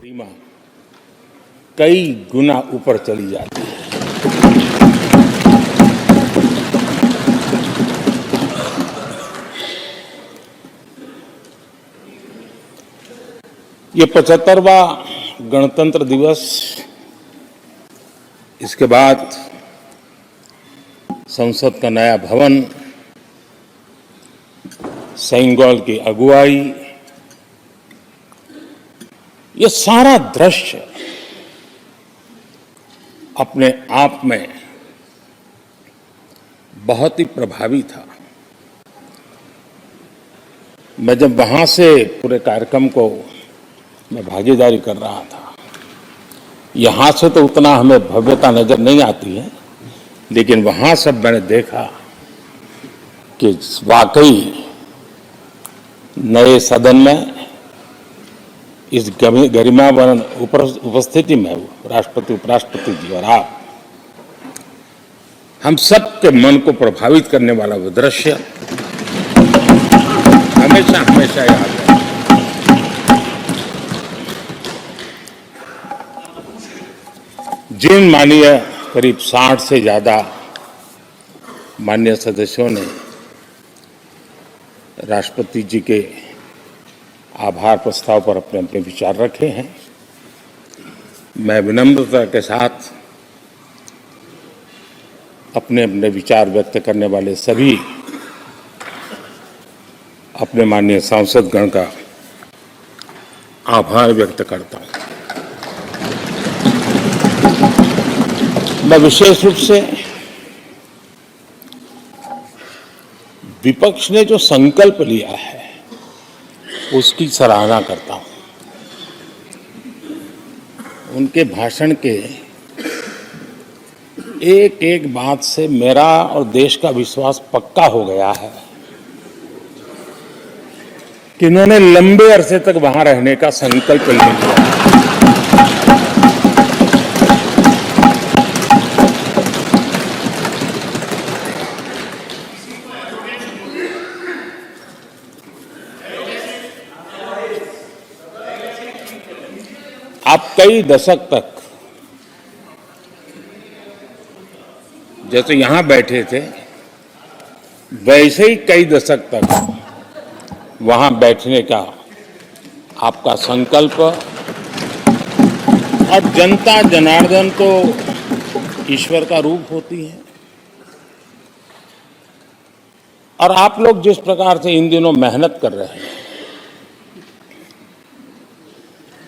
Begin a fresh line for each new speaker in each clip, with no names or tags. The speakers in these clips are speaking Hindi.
गरिमा कई गुना ऊपर चली जाती है। ये 75वां गणतंत्र दिवस, इसके बाद संसद का नया भवन, सेनेगल की अगुवाई, ये सारा दृश्य अपने आप में बहुत ही प्रभावी था। मैं जब वहां से पूरे कार्यक्रम को मैं भागीदारी कर रहा था, यहां से तो उतना हमें भव्यता नजर नहीं आती है, लेकिन वहां सब मैंने देखा कि वाकई नए सदन में इस गरिमापूर्ण उपस्थिति में राष्ट्रपति, उपराष्ट्रपति जी और आप, हम सबके मन को प्रभावित करने वाला वो दृश्य हमेशा हमेशा याद है। जिन माननीय करीब 60 से ज्यादा माननीय सदस्यों ने राष्ट्रपति जी के आभार प्रस्ताव पर अपने अपने विचार रखे हैं, मैं विनम्रता के साथ अपने अपने विचार व्यक्त करने वाले सभी अपने माननीय सांसदगण का आभार व्यक्त करता हूं। मैं विशेष रूप से विपक्ष ने जो संकल्प लिया है उसकी सराहना करता हूं। उनके भाषण के एक एक बात से मेरा और देश का विश्वास पक्का हो गया है कि इन्होंने लंबे अरसे तक वहां रहने का संकल्प लिया। आप कई दशक तक जैसे यहां बैठे थे, वैसे ही कई दशक तक वहां बैठने का आपका संकल्प, और जनता जनार्दन तो ईश्वर का रूप होती है, और आप लोग जिस प्रकार से इन दिनों मेहनत कर रहे हैं,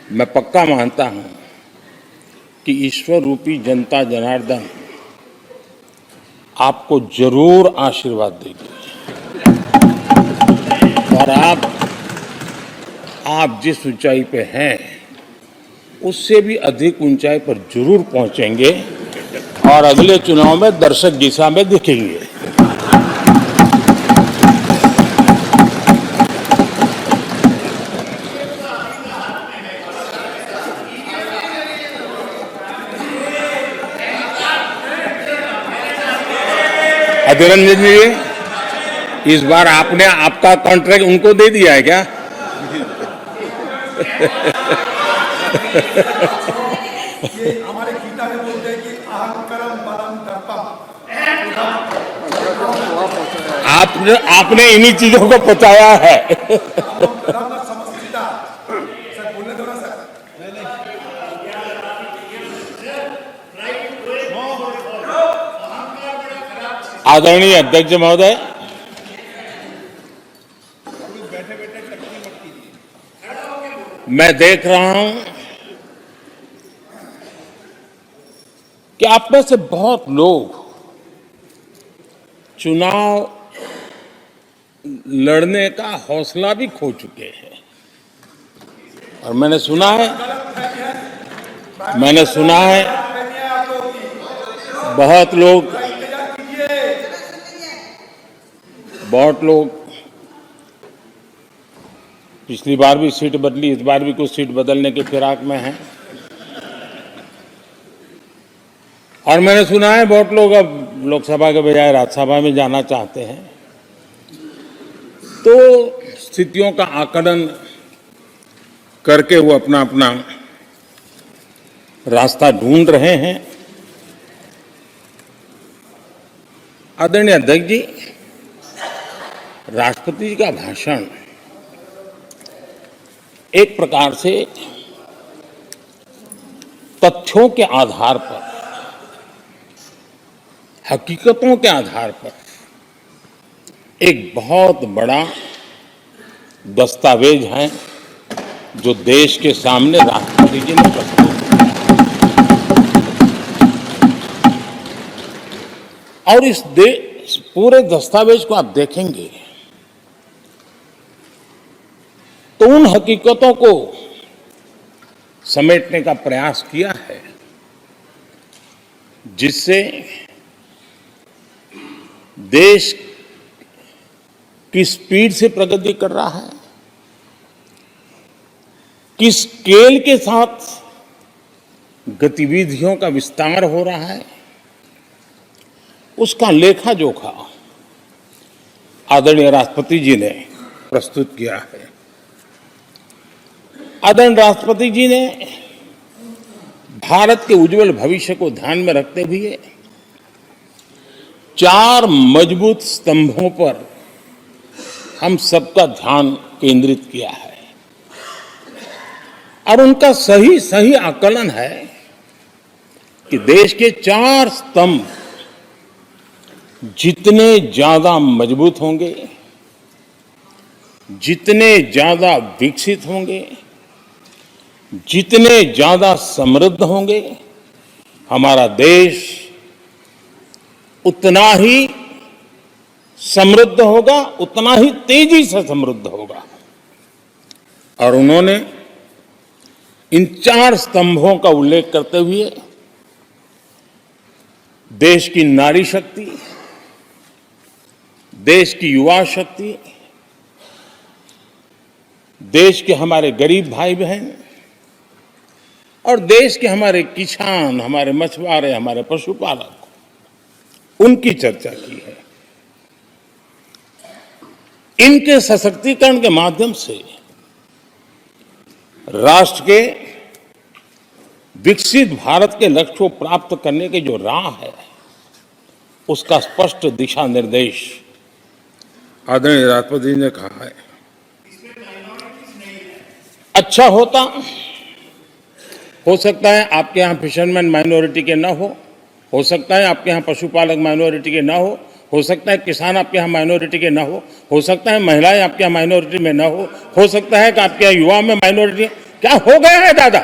मैं पक्का मानता हूं कि ईश्वर रूपी जनता जनार्दन आपको जरूर आशीर्वाद देगी, और आप जिस ऊंचाई पे हैं उससे भी अधिक ऊंचाई पर जरूर पहुंचेंगे, और अगले चुनाव में दर्शक दिशा में दिखेंगे। अभिनंदन जी, इस बार आपने आपका कॉन्ट्रैक्ट उनको दे दिया है क्या?
हमारे गीता में बोलते हैं कि अहंकारम बलम दर्पम।
आपने इन्हीं चीजों को पचाया है। आदरणीय अध्यक्ष महोदय, मैं देख रहा हूं कि आप में से बहुत लोग चुनाव लड़ने का हौसला भी खो चुके हैं, और मैंने सुना है बहुत लोग पिछली बार भी सीट बदली, इस बार भी कुछ सीट बदलने के फिराक में हैं, और मैंने सुना है बहुत लोग अब लोकसभा के बजाय राज्यसभा में जाना चाहते हैं। तो स्थितियों का आकलन करके वो अपना अपना रास्ता ढूंढ रहे हैं। आदरणीय अध्यक्ष जी, राष्ट्रपति जी का भाषण एक प्रकार से तथ्यों के आधार पर, हकीकतों के आधार पर एक बहुत बड़ा दस्तावेज है जो देश के सामने राष्ट्रपति जी ने प्रस्तुत किया। और इस पूरे दस्तावेज को आप देखेंगे तो उन हकीकतों को समेटने का प्रयास किया है जिससे देश किस स्पीड से प्रगति कर रहा है, किस स्केल के साथ गतिविधियों का विस्तार हो रहा है, उसका लेखा जोखा आदरणीय राष्ट्रपति जी ने प्रस्तुत किया है। आदरणीय राष्ट्रपति जी ने भारत के उज्जवल भविष्य को ध्यान में रखते हुए 4 मजबूत स्तंभों पर हम सबका ध्यान केंद्रित किया है और उनका सही आकलन है कि देश के 4 स्तंभ जितने ज्यादा मजबूत होंगे, जितने ज्यादा विकसित होंगे, जितने ज्यादा समृद्ध होंगे, हमारा देश उतना ही समृद्ध होगा, उतना ही तेजी से समृद्ध होगा। और उन्होंने इन 4 स्तंभों का उल्लेख करते हुए देश की नारी शक्ति, देश की युवा शक्ति, देश के हमारे गरीब भाई बहन और देश के हमारे किसान, हमारे मछुआरे, हमारे पशुपालक, उनकी चर्चा की है। इनके सशक्तिकरण के माध्यम से राष्ट्र के विकसित भारत के लक्ष्य को प्राप्त करने की जो राह है, उसका स्पष्ट दिशा निर्देश आदरणीय राष्ट्रपति जी ने कहा है। अच्छा होता, हो सकता है आपके यहां फिशरमैन माइनॉरिटी के ना हो सकता है आपके यहां पशुपालक माइनॉरिटी के ना हो सकता है किसान आपके यहाँ माइनॉरिटी के ना हो सकता है महिलाएं आपके यहाँ माइनॉरिटी में ना हो सकता है कि आपके यहाँ युवा में माइनॉरिटी। क्या हो गया है दादा?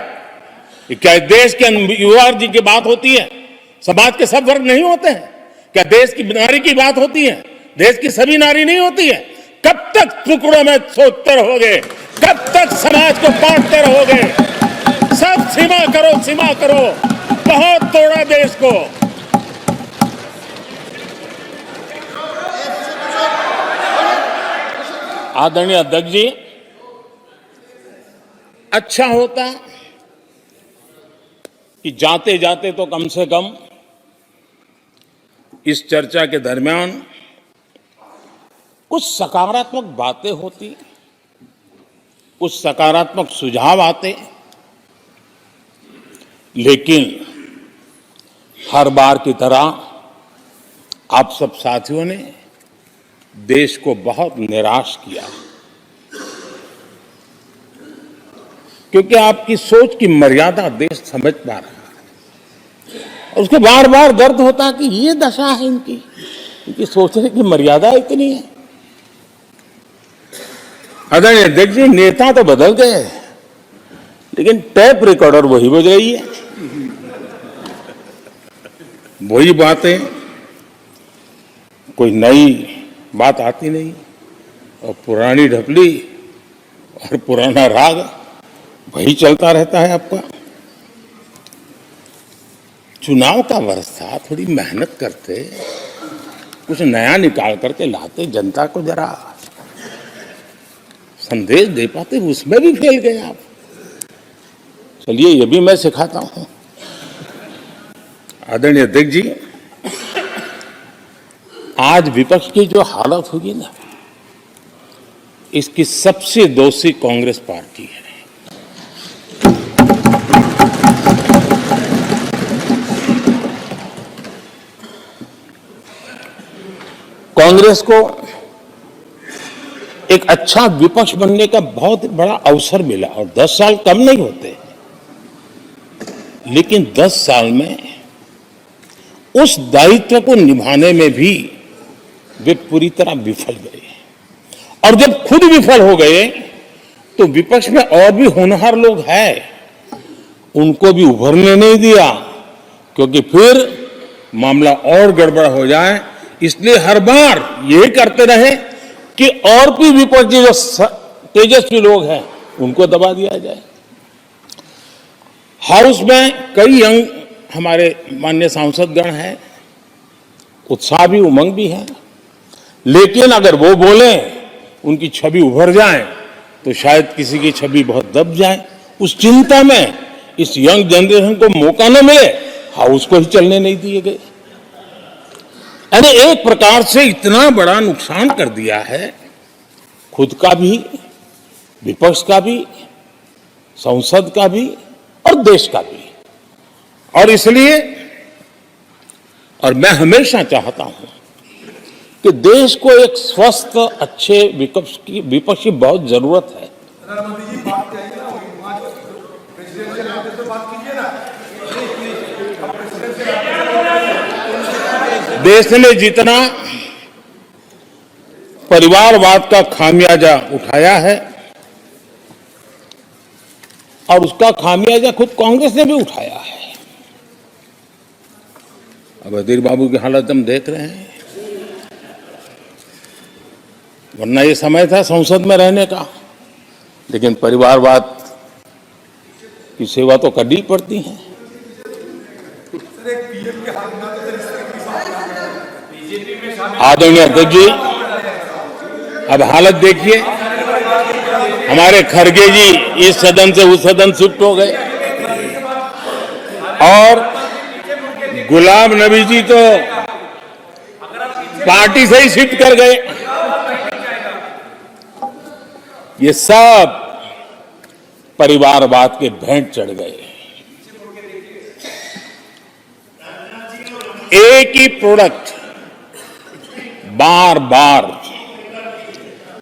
क्या देश के युवा जी की बात होती है? समाज के सब वर्ग नहीं होते हैं क्या? देश की नारी की बात होती है? देश की सभी नारी नहीं होती है? कब तक टुकड़ों में सोचते रहोगे? कब तक समाज को बांटते रहोगे? सब सीमा करो, सीमा करो। बहुत तोड़ा देश को। आदरणीय अध्यक्ष जी, अच्छा होता कि जाते जाते तो कम से कम इस चर्चा के दरमियान कुछ सकारात्मक बातें होती, कुछ सकारात्मक सुझाव आते, लेकिन हर बार की तरह आप सब साथियों ने देश को बहुत निराश किया, क्योंकि आपकी सोच की मर्यादा देश समझ पा रहा है। और उसको बार बार दर्द होता कि ये दशा है इनकी सोचने की मर्यादा इतनी है। आदरणीय अध्यक्ष जी, नेता तो बदल गए लेकिन टेप रिकॉर्डर वही बज रही है, वही बातें, कोई नई बात आती नहीं और पुरानी ढपली और पुराना राग वही चलता रहता है आपका। चुनाव का वर्ष था, थोड़ी मेहनत करते, कुछ नया निकाल करके लाते, जनता को जरा संदेश दे पाते, उसमें भी फेल गए आप। चलिए ये भी मैं सिखाता हूं। आदरणीय अध्यक्ष जी, आज विपक्ष की जो हालत होगी ना, इसकी सबसे दोषी कांग्रेस पार्टी है। कांग्रेस को एक अच्छा विपक्ष बनने का बहुत बड़ा अवसर मिला और 10 साल कम नहीं होते, लेकिन 10 साल में उस दायित्व को निभाने में भी वे पूरी तरह विफल गए। और जब खुद विफल हो गए तो विपक्ष में और भी होनहार लोग हैं, उनको भी उभरने नहीं दिया, क्योंकि फिर मामला और गड़बड़ हो जाए। इसलिए हर बार यही करते रहे कि और भी विपक्षी जो तेजस्वी लोग हैं उनको दबा दिया जाए। हाउस में कई यंग हमारे माननीय सांसदगण हैं, उत्साह भी उमंग भी है, लेकिन अगर वो बोलें उनकी छवि उभर जाए तो शायद किसी की छवि बहुत दब जाए। उस चिंता में इस यंग जनरेशन को मौका न मिले, हाउस को ही चलने नहीं दिए गए। यानी एक प्रकार से इतना बड़ा नुकसान कर दिया है, खुद का भी, विपक्ष का भी, संसद का भी और देश का भी। और इसलिए और मैं हमेशा चाहता हूं कि देश को एक स्वस्थ अच्छे विपक्ष की बहुत जरूरत है।
प्रधानमंत्री जी बात कहिए ना, वहाँ प्रेसिडेंशियल लेवल पे बात कीजिए ना।
देश ने जितना परिवारवाद का खामियाजा उठाया है और उसका खामियाजा खुद कांग्रेस ने भी उठाया है। अब अधीर बाबू की हालत हम देख रहे हैं, वरना ये समय था संसद में रहने का, लेकिन परिवारवाद की सेवा तो करनी पड़ती है। आदरणीय अध्यक्ष जी, अब हालत देखिए, हमारे खड़गे जी इस सदन से उस सदन शिफ्ट हो गए और गुलाम नबी जी तो पार्टी से ही शिफ्ट कर गए। ये सब परिवारवाद के भेंट चढ़ गए। एक ही प्रोडक्ट बार बार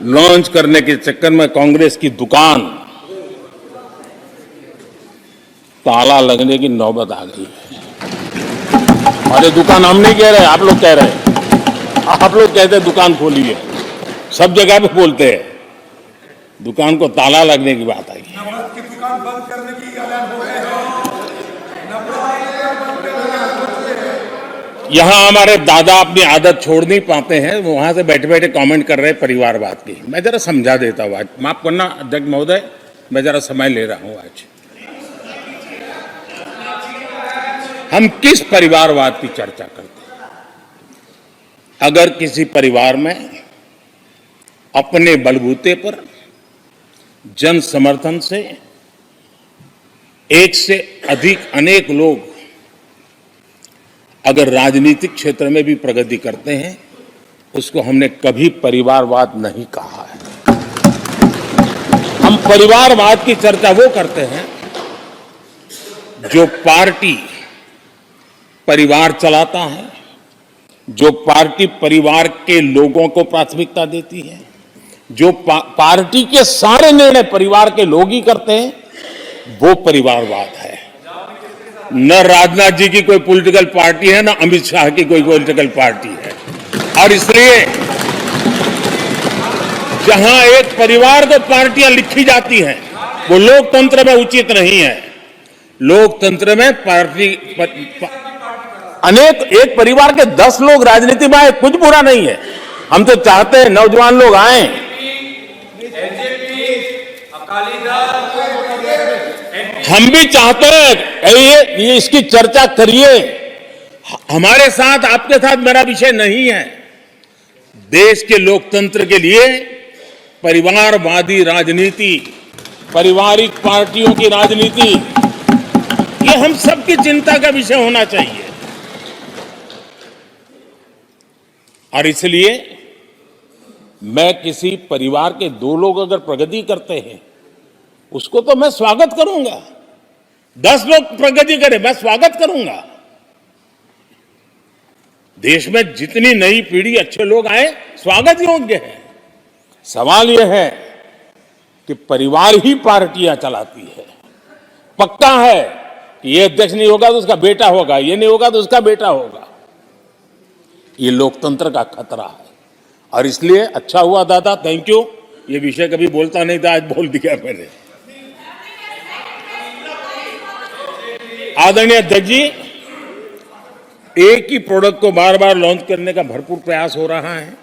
लॉन्च करने के चक्कर में कांग्रेस की दुकान ताला लगने की नौबत आ गई है। और ये दुकान हम नहीं कह रहे, आप लोग कह रहे हैं। आप लोग कहते हैं दुकान खोली है, सब जगह पे बोलते हैं, दुकान को ताला लगने की बात आई।
नवरत्न की दुकान बंद करने की ऐलान हो गए हैं।
यहां हमारे दादा अपनी आदत छोड़ नहीं पाते हैं, वहां से बैठे बैठे कमेंट कर रहे हैं परिवारवाद की। मैं जरा समझा देता हूं, आज माफ करना अध्यक्ष महोदय, मैं जरा समय ले रहा हूं। आज हम किस परिवारवाद की चर्चा करते हैं? अगर किसी परिवार में अपने बलबूते पर जन समर्थन से एक से अधिक अनेक लोग अगर राजनीतिक क्षेत्र में भी प्रगति करते हैं, उसको हमने कभी परिवारवाद नहीं कहा है। हम परिवारवाद की चर्चा वो करते हैं जो पार्टी परिवार चलाता है, जो पार्टी परिवार के लोगों को प्राथमिकता देती है, जो पार्टी के सारे निर्णय परिवार के लोग ही करते हैं, वो परिवारवाद है। न राजनाथ जी की कोई पॉलिटिकल पार्टी है, न अमित शाह की कोई पॉलिटिकल पार्टी है। और इसलिए जहां एक परिवार को पार्टियां लिखी जाती हैं, वो लोकतंत्र में उचित नहीं है। लोकतंत्र में पार्टी अनेक, एक परिवार के 10 लोग राजनीति में आए, कुछ बुरा नहीं है। हम तो चाहते हैं नौजवान लोग आए। हम भी चाहते हैं ये इसकी चर्चा करिए। हमारे साथ, आपके साथ मेरा विषय नहीं है। देश के लोकतंत्र के लिए परिवारवादी राजनीति, पारिवारिक पार्टियों की राजनीति, ये हम सबकी चिंता का विषय होना चाहिए। और इसलिए मैं किसी परिवार के 2 लोग अगर प्रगति करते हैं, उसको तो मैं स्वागत करूंगा। 10 लोग प्रगति करें, मैं स्वागत करूंगा। देश में जितनी नई पीढ़ी अच्छे लोग आए स्वागत योग्य है। सवाल यह है कि परिवार ही पार्टियां चलाती है। पक्का है कि ये अध्यक्ष नहीं होगा तो उसका बेटा होगा, ये नहीं होगा तो उसका बेटा होगा। ये लोकतंत्र का खतरा है। और इसलिए अच्छा हुआ दादा, थैंक यू। ये विषय कभी बोलता नहीं था, आज बोल दिया मैंने। आदरणीय अध्यक्ष जी, एक ही प्रोडक्ट को बार बार लॉन्च करने का भरपूर प्रयास हो रहा है।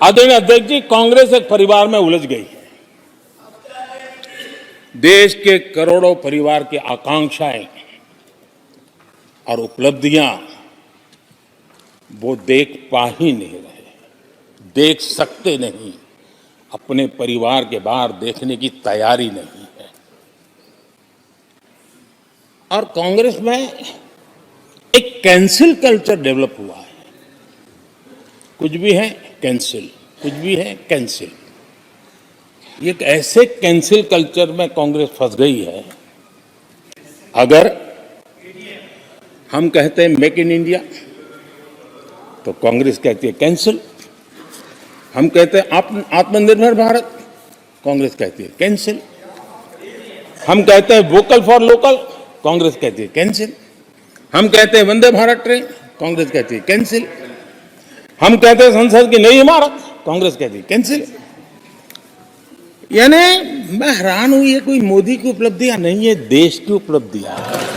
आदरणीय अध्यक्ष जी, कांग्रेस एक परिवार में उलझ गई है। देश के करोड़ों परिवार की आकांक्षाएं और उपलब्धियां वो देख पा ही नहीं रहे, देख सकते नहीं, अपने परिवार के बाहर देखने की तैयारी नहीं है। और कांग्रेस में एक कैंसिल कल्चर डेवलप हुआ है। कुछ भी है कैंसिल, कुछ भी है कैंसिल। एक ऐसे कैंसिल कल्चर में कांग्रेस फंस गई है। अगर हम कहते हैं मेक इन इंडिया तो कांग्रेस कहती है कैंसिल। हम कहते हैं आत्मनिर्भर भारत, कांग्रेस कहती है कैंसिल। हम कहते हैं वोकल फॉर लोकल, कांग्रेस कहती है कैंसिल। हम कहते हैं वंदे भारत ट्रेन, कांग्रेस कहती है कैंसिल। हम कहते हैं संसद की नई इमारत, कांग्रेस कहती है कैंसिल। यानी मैं हैरान हूं, ये कोई मोदी की उपलब्धियां नहीं है, देश की उपलब्धियां हैं।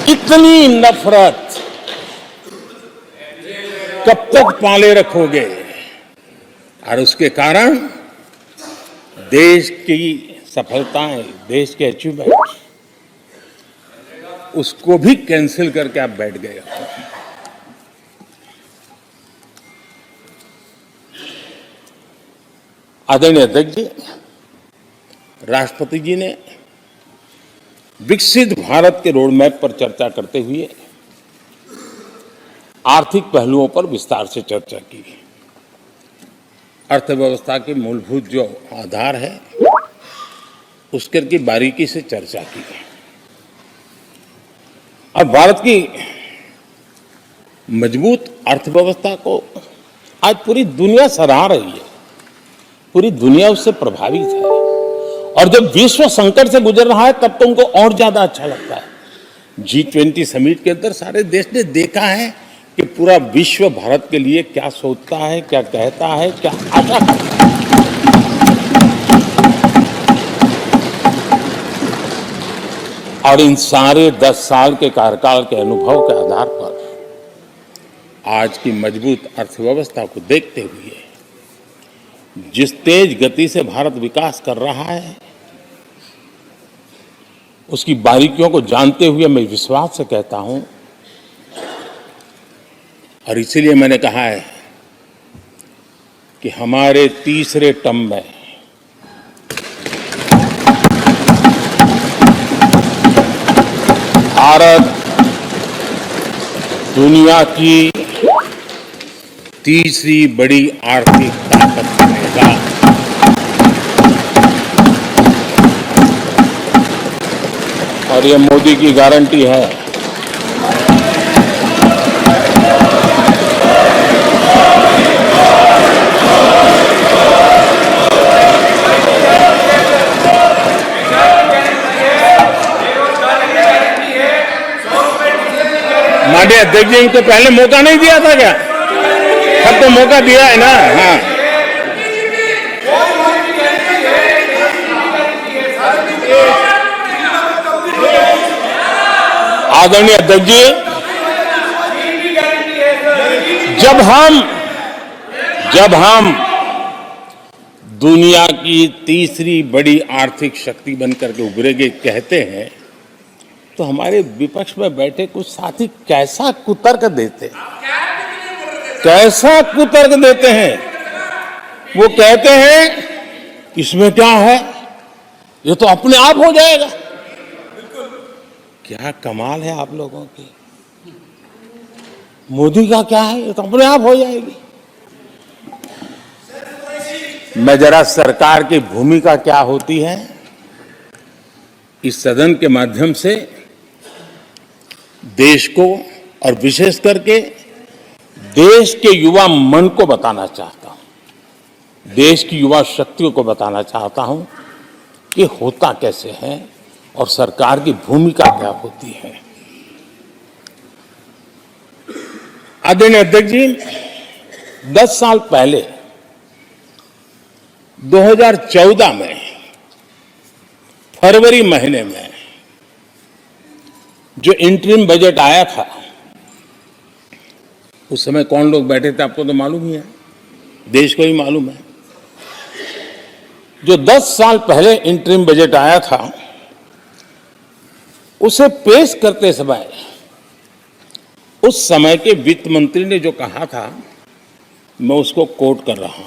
इतनी नफरत कब तक पाले रखोगे? और उसके कारण देश की सफलताएं, देश के अचीवमेंट, उसको भी कैंसिल करके आप बैठ गए हो। आदरणीय अध्यक्ष जी, राष्ट्रपति जी ने विकसित भारत के रोडमैप पर चर्चा करते हुए आर्थिक पहलुओं पर विस्तार से चर्चा की। अर्थव्यवस्था के मूलभूत जो आधार है उसके की बारीकी से चर्चा की और भारत की मजबूत अर्थव्यवस्था को आज पूरी दुनिया सराह रही है। पूरी दुनिया उससे प्रभावित है और जब विश्व संकट से गुजर रहा है तब तो उनको और ज्यादा अच्छा लगता है। G20 समिट के अंदर सारे देश ने देखा है कि पूरा विश्व भारत के लिए क्या सोचता है, क्या कहता है, क्या आशा करता है। और इन सारे 10 साल के कार्यकाल के अनुभव के आधार पर आज की मजबूत अर्थव्यवस्था को देखते हुए जिस तेज गति से भारत विकास कर रहा है, उसकी बारीकियों को जानते हुए मैं विश्वास से कहता हूं और इसीलिए मैंने कहा है कि हमारे तीसरे टर्म में भारत दुनिया की तीसरी बड़ी आर्थिक ताकत बनेगा। और ये मोदी की गारंटी है। माननीय अध्यक्ष जी को पहले मौका नहीं दिया था क्या? अब तो मौका दिया है ना। हाँ, आदरणीय अध्यक्ष जी, जब हम दुनिया की तीसरी बड़ी आर्थिक शक्ति बनकर के उभरेंगे कहते हैं तो हमारे विपक्ष में बैठे कुछ साथी कैसा कुतर्क देते हैं। वो कहते हैं इसमें क्या है, ये तो अपने आप हो जाएगा। क्या कमाल है आप लोगों की। मोदी का क्या है, ये तो अपने आप हो जाएगी। मैं जरा सरकार की भूमिका क्या होती है इस सदन के माध्यम से देश को और विशेष करके देश के युवा मन को बताना चाहता हूं, देश की युवा शक्तियों को बताना चाहता हूं कि होता कैसे है और सरकार की भूमिका क्या होती है। आदरणीय अध्यक्ष जी, 10 साल पहले 2014 में फरवरी महीने में जो इंटरिम बजट आया था, उस समय कौन लोग बैठे थे आपको तो मालूम ही है, देश को ही मालूम है। जो 10 साल पहले इंटरिम बजट आया था, उसे पेश करते समय उस समय के वित्त मंत्री ने जो कहा था, मैं उसको कोट कर रहा हूं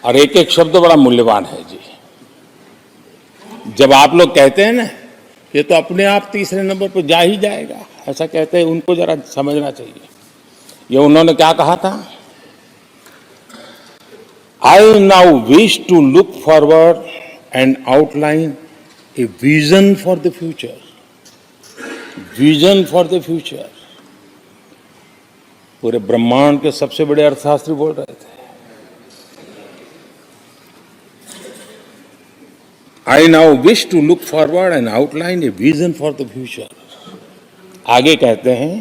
और एक एक शब्द बड़ा मूल्यवान है जी। जब आप लोग कहते हैं ना ये तो अपने आप तीसरे नंबर पर जा ही जाएगा, ऐसा कहते हैं, उनको जरा समझना चाहिए। ये उन्होंने क्या कहा था, I now wish to look forward and outline a vision for the future, vision for the future. पूरे ब्रह्मांड के सबसे बड़े अर्थशास्त्री बोल रहे थे। I now wish to look forward and outline a vision for the future. आगे कहते हैं,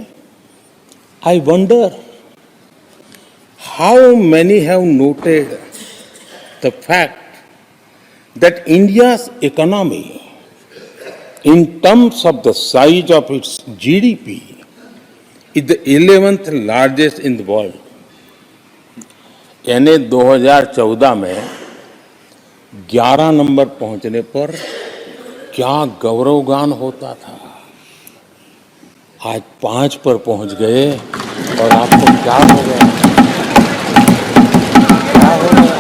I wonder how many have noted the fact that India's economy, in terms of the size of its GDP, is the 11th largest in the world. यानी 2014 में 11 नंबर पहुंचने पर क्या गौरवगान होता था। आज 5 पर पहुंच गए और आपको क्या हो गया, क्या हो गया।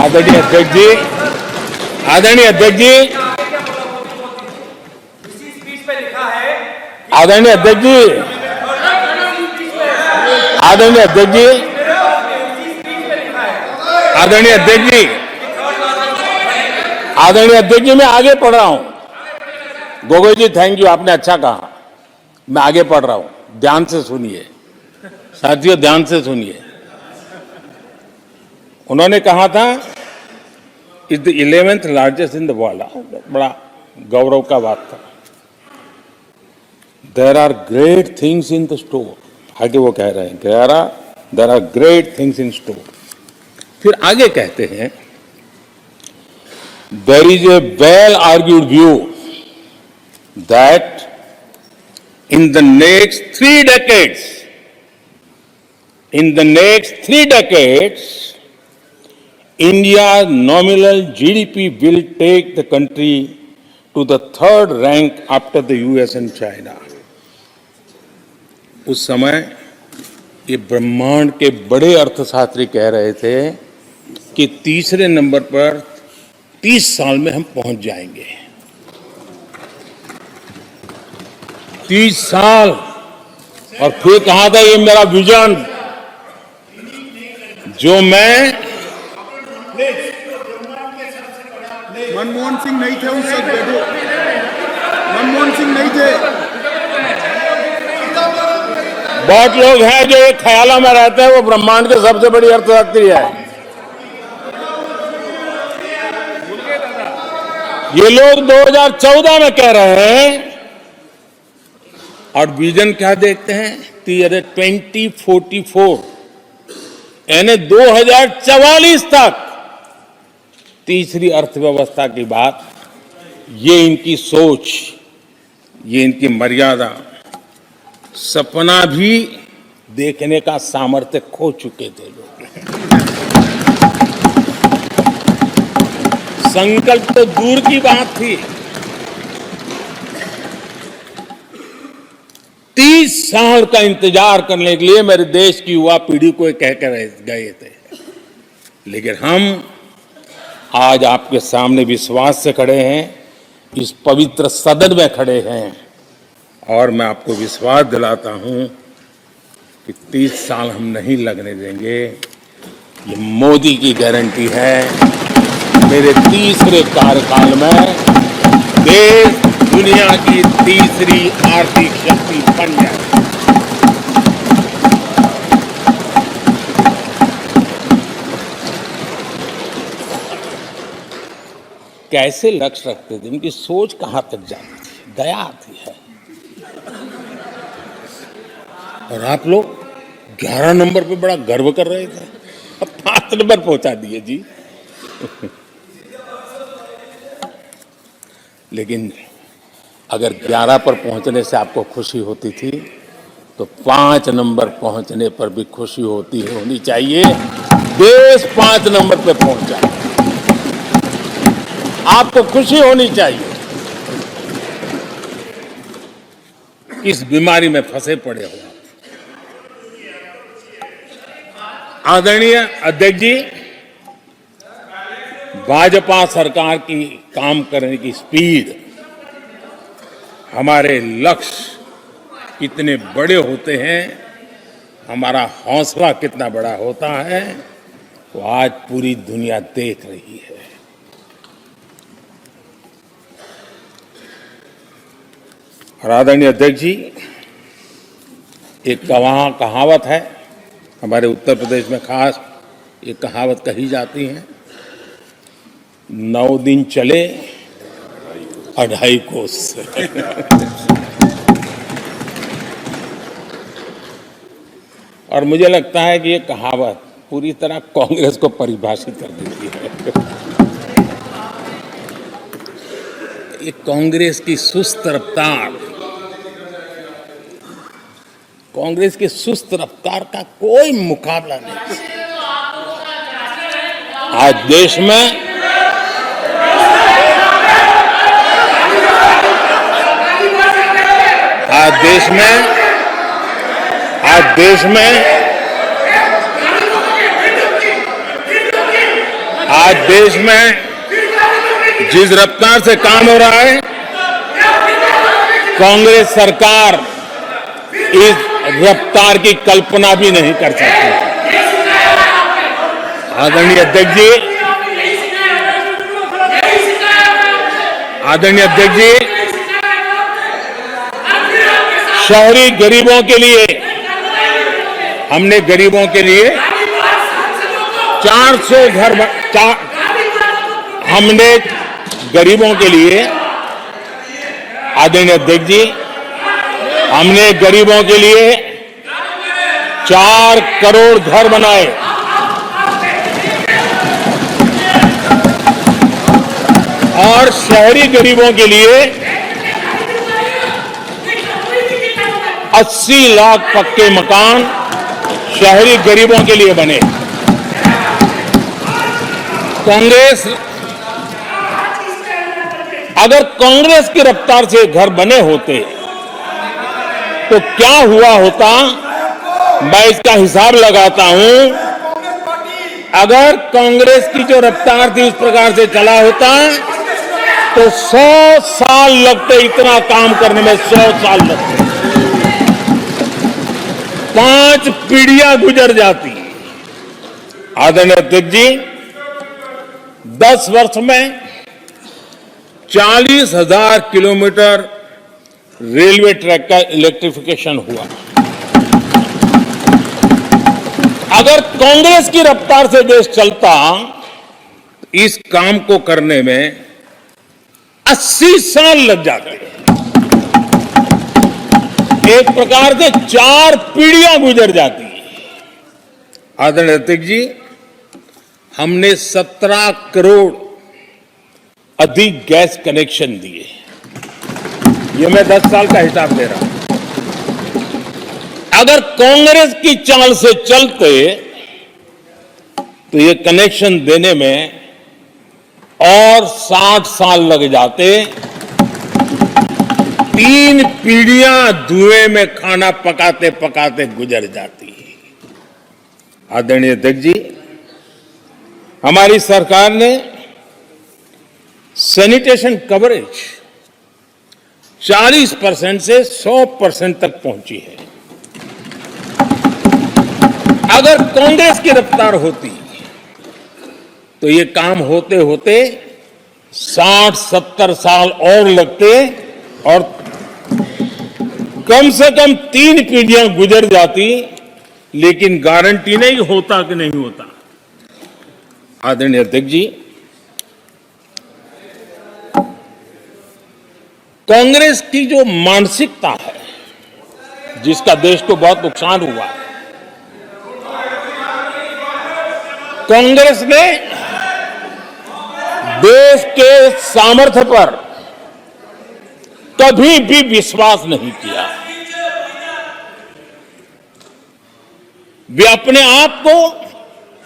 आदरणीय अध्यक्ष जी, आदरणीय अध्यक्ष जी, आदरणीय अध्यक्ष जी, आदरणीय अध्यक्ष जी, आदरणीय अध्यक्ष जी, आदरणीय अध्यक्ष जी, मैं आगे पढ़ रहा हूं। गोगोई जी, थैंक यू, आपने अच्छा कहा। मैं आगे पढ़ रहा हूं, ध्यान से सुनिए साथियों, ध्यान से सुनिए। उन्होंने कहा था is the 11th largest in the world, बड़ा गौरव का बात था। There are great things in the store, आगे वो कह रहे हैं there are great things in store. फिर आगे कहते हैं, there is a well argued view that in the next 3 decades, India's nominal GDP will take the country to the 3rd rank after the US and China. उस समय ये ब्रह्मांड के बड़े अर्थशास्त्री कह रहे थे कि तीसरे नंबर पर 30 साल में हम पहुंच जाएंगे। 30 साल। और फिर कहा था ये मेरा विजन, जो मैं
मनमोहन सिंह नहीं थे उस वक्त, मनमोहन सिंह नहीं थे।
बहुत लोग हैं जो एक ख्यालों में रहते हैं वो ब्रह्मांड के सबसे बड़ी अर्थशास्त्री है। ये लोग 2014 में कह रहे हैं और विजन क्या देखते हैं, 2044 यानी 2044 तक तीसरी अर्थव्यवस्था की बात। ये इनकी सोच, ये इनकी मर्यादा, सपना भी देखने का सामर्थ्य खो चुके थे लोग। संकल्प तो दूर की बात थी। 30 साल का इंतजार करने के लिए मेरे देश की युवा पीढ़ी को कह कर गए थे, लेकिन हम आज आपके सामने विश्वास से खड़े हैं, इस पवित्र सदन में खड़े हैं और मैं आपको विश्वास दिलाता हूं कि 30 साल हम नहीं लगने देंगे। ये मोदी की गारंटी है। मेरे तीसरे कार्यकाल में देश दुनिया की तीसरी आर्थिक शक्ति बन जाए। कैसे लक्ष्य रखते थे, उनकी सोच कहां तक जाती थी, दया आती है। और आप लोग 11 नंबर पे बड़ा गर्व कर रहे थे, अब 5 नंबर पहुंचा दिए जी। लेकिन अगर 11 पर पहुंचने से आपको खुशी होती थी तो 5 नंबर पहुंचने पर भी खुशी होनी चाहिए। देश 5 नंबर पे पहुंचा, आपको खुशी होनी चाहिए। इस बीमारी में फंसे पड़े हो। आदरणीय अध्यक्ष जी, भाजपा सरकार की काम करने की स्पीड, हमारे लक्ष्य कितने बड़े होते हैं, हमारा हौसला कितना बड़ा होता है, वो आज पूरी दुनिया देख रही है। और आदरणीय अध्यक्ष जी, एक कहावत है हमारे उत्तर प्रदेश में, खास एक कहावत कही जाती है, 9 दिन चले 2.5 कोस। और मुझे लगता है कि ये कहावत पूरी तरह कांग्रेस को परिभाषित कर देती है। ये कांग्रेस की सुस्त रफ्तार, कांग्रेस की सुस्त रफ्तार का कोई मुकाबला नहीं। आज देश में जिस रफ्तार से काम हो रहा है, कांग्रेस सरकार इस रफ्तार की कल्पना भी नहीं कर सकती। आदरणीय अध्यक्ष जी, शहरी गरीबों के लिए हमने 400 घर हमने गरीबों के लिए, आदरणीय अध्यक्ष जी, हमने गरीबों के लिए 4 करोड़ घर बनाए। और शहरी गरीबों के लिए 80 लाख पक्के मकान शहरी गरीबों के लिए बने। अगर कांग्रेस की रफ्तार से घर बने होते तो क्या हुआ होता, मैं इसका हिसाब लगाता हूं। अगर कांग्रेस की जो रफ्तार थी उस प्रकार से चला होता तो 100 साल लगते, इतना काम करने में 100 साल लगते, 5 पीढ़ियां गुजर जाती। आदरणीय अध्यक्ष जी, 10 वर्ष में 40,000 किलोमीटर रेलवे ट्रैक का इलेक्ट्रिफिकेशन हुआ। अगर कांग्रेस की रफ्तार से देश चलता, इस काम को करने में 80 साल लग जाते। एक प्रकार से 4 पीढ़ियां गुजर जाती। आदरणीय अध्यक्ष जी, हमने 17 करोड़ अधिक गैस कनेक्शन दिए। ये मैं 10 साल का हिसाब दे रहा हूं। अगर कांग्रेस की चाल से चलते तो ये कनेक्शन देने में और 60 साल लग जाते। 3 पीढ़ियां धुएं में खाना पकाते पकाते गुजर जाती। आदरणीय अध्यक्ष जी, हमारी सरकार ने सैनिटेशन कवरेज 40% से 100% तक पहुंची है। अगर कांग्रेस की रफ्तार होती तो ये काम होते होते 60-70 साल और लगते और कम से कम 3 पीढ़ियां गुजर जाती, लेकिन गारंटी नहीं होता कि नहीं होता। आदरणीय अध्यक्ष जी, कांग्रेस की जो मानसिकता है, जिसका देश को बहुत नुकसान हुआ है, कांग्रेस ने देश के सामर्थ्य पर कभी भी विश्वास नहीं किया। वे अपने आप को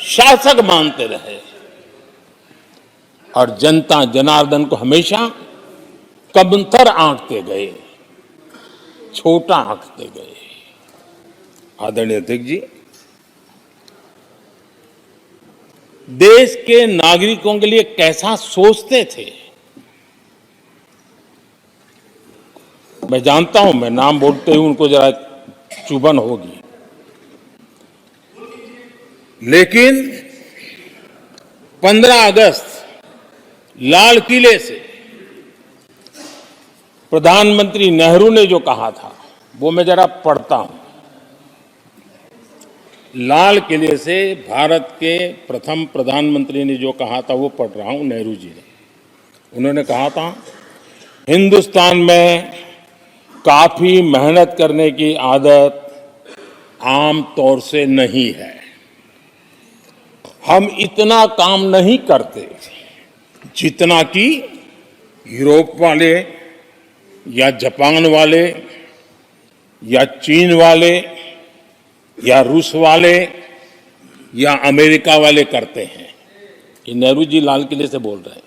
शासक मानते रहे और जनता जनार्दन को हमेशा कमतर आंकते गए, छोटा आंकते गए। आदरणीय अध्यक्ष जी, देश के नागरिकों के लिए कैसा सोचते थे, मैं जानता हूं, मैं नाम बोलते ही उनको जरा चुभन होगी, लेकिन 15 अगस्त लाल किले से प्रधानमंत्री नेहरू ने जो कहा था वो मैं जरा पढ़ता हूं। लाल किले से भारत के प्रथम प्रधानमंत्री ने जो कहा था वो पढ़ रहा हूं, नेहरू जी ने। उन्होंने कहा था, हिंदुस्तान में काफी मेहनत करने की आदत आम तौर से नहीं है। हम इतना काम नहीं करते जितना कि यूरोप वाले या जापान वाले या चीन वाले या रूस वाले या अमेरिका वाले करते हैं। ये नेहरू जी लाल किले से बोल रहे हैं।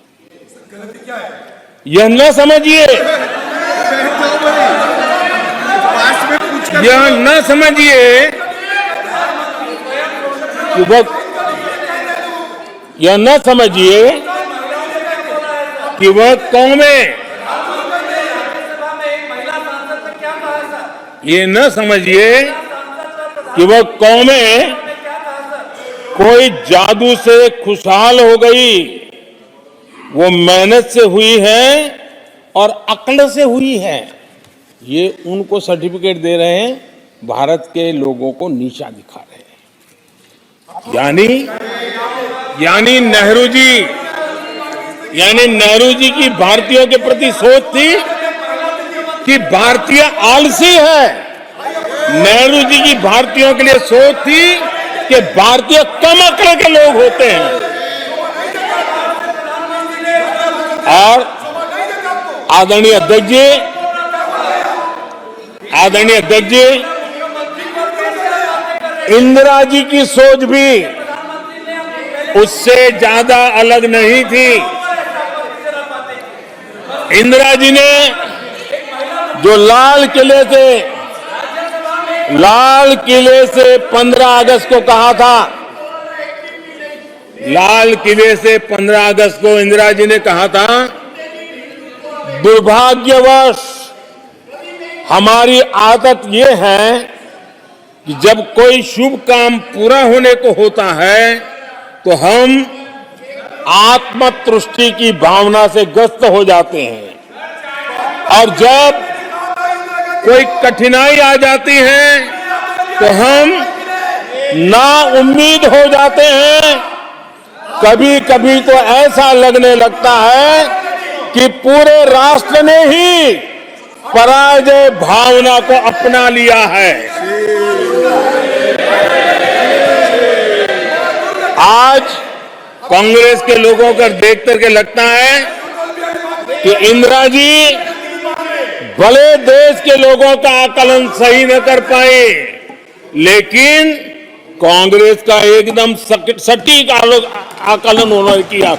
यह न समझिए, यह न समझिए कि वह, यह न समझिए कि वह कौमें, ये न समझिए कि वह कौमें कोई जादू से खुशहाल हो गई। वो मेहनत से हुई है और अक्ल से हुई है। ये उनको सर्टिफिकेट दे रहे हैं, भारत के लोगों को नीचा दिखा रहे हैं। यानी नेहरू जी की भारतीयों के प्रति सोच थी कि भारतीय आलसी है। नेहरू जी की भारतीयों के लिए सोच थी कि भारतीय कम अक्ल के लोग होते हैं। और आदरणीय अध्यक्ष जी, इंदिरा जी की सोच भी उससे ज्यादा अलग नहीं थी। इंदिरा जी ने जो लाल किले से 15 अगस्त को कहा था, लाल किले से 15 अगस्त को इंदिरा जी ने कहा था, दुर्भाग्यवश हमारी आदत यह है कि जब कोई शुभ काम पूरा होने को होता है तो हम आत्मतुष्टि की भावना से ग्रस्त हो जाते हैं और जब कोई कठिनाई आ जाती है तो हम ना उम्मीद हो जाते हैं। कभी कभी तो ऐसा लगने लगता है कि पूरे राष्ट्र ने ही पराजय भावना को अपना लिया है। आज कांग्रेस के लोगों को देख करके लगता है कि इंदिरा जी भले देश के लोगों का आकलन सही न कर पाए, लेकिन कांग्रेस का एकदम सटीक आकलन उन्होंने किया।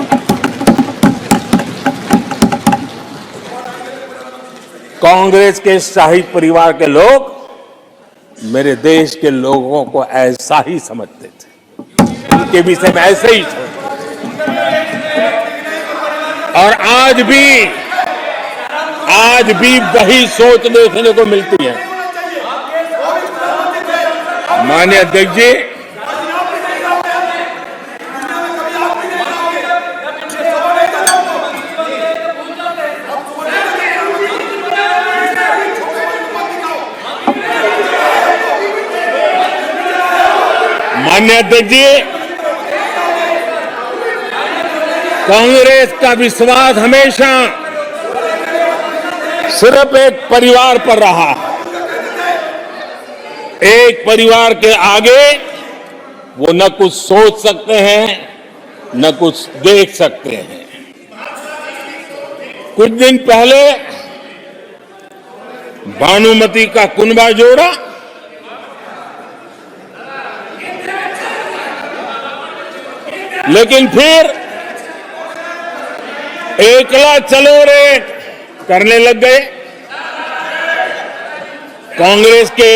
कांग्रेस के शाही परिवार के लोग मेरे देश के लोगों को ऐसा ही समझते थे, उनके विषय में ऐसे ही सोचते। और आज भी वही सोच देखने को मिलती है। माननीय अध्यक्ष जी, माननीय अध्यक्ष जी, कांग्रेस का विश्वास हमेशा सिर्फ एक परिवार पर रहा है। एक परिवार के आगे वो न कुछ सोच सकते हैं, न कुछ देख सकते हैं। कुछ दिन पहले भानुमति का कुनबा जोड़ा लेकिन फिर एकला चलो रे करने लग गए। कांग्रेस के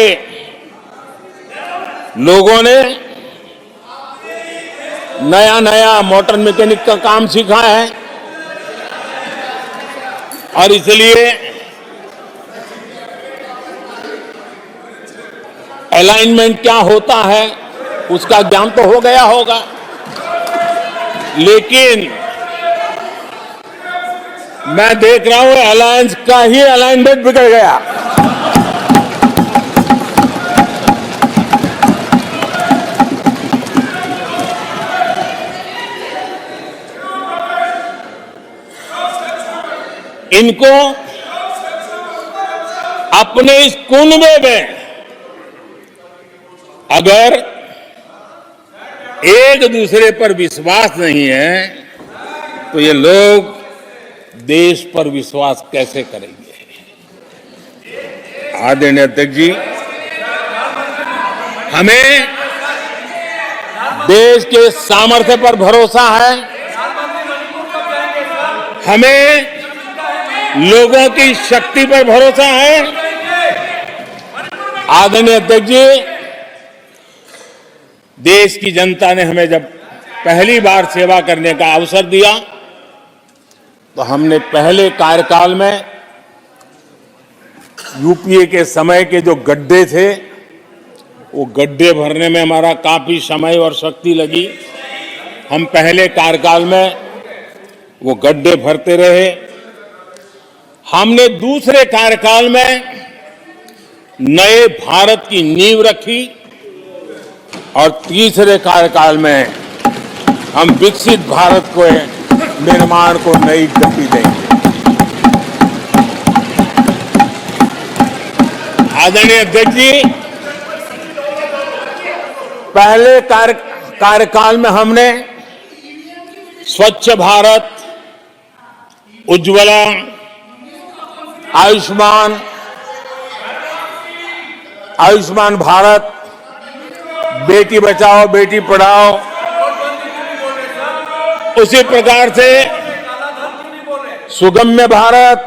लोगों ने नया नया मोटर मैकेनिक का काम सीखा है और इसलिए अलाइनमेंट क्या होता है उसका ज्ञान तो हो गया होगा, लेकिन मैं देख रहा हूं अलायंस का ही अलाइनमेंट बिगड़ गया। इनको अपने इस कुनबे में अगर एक दूसरे पर विश्वास नहीं है तो ये लोग देश पर विश्वास कैसे करेंगे। आदरणीय अध्यक्ष जी, हमें देश के सामर्थ्य पर भरोसा है, हमें लोगों की शक्ति पर भरोसा है। आदरणीय अध्यक्ष जी, देश की जनता ने हमें जब पहली बार सेवा करने का अवसर दिया तो हमने पहले कार्यकाल में यूपीए के समय के जो गड्ढे थे वो गड्ढे भरने में हमारा काफी समय और शक्ति लगी। हम पहले कार्यकाल में वो गड्ढे भरते रहे। हमने दूसरे कार्यकाल में नए भारत की नींव रखी और तीसरे कार्यकाल में हम विकसित भारत को निर्माण को नई गति देंगे। आदरणीय अध्यक्ष जी, पहले कार्यकाल में हमने स्वच्छ भारत, उज्ज्वला, आयुष्मान भारत, बेटी बचाओ बेटी पढ़ाओ, उसी प्रकार से सुगम्य भारत,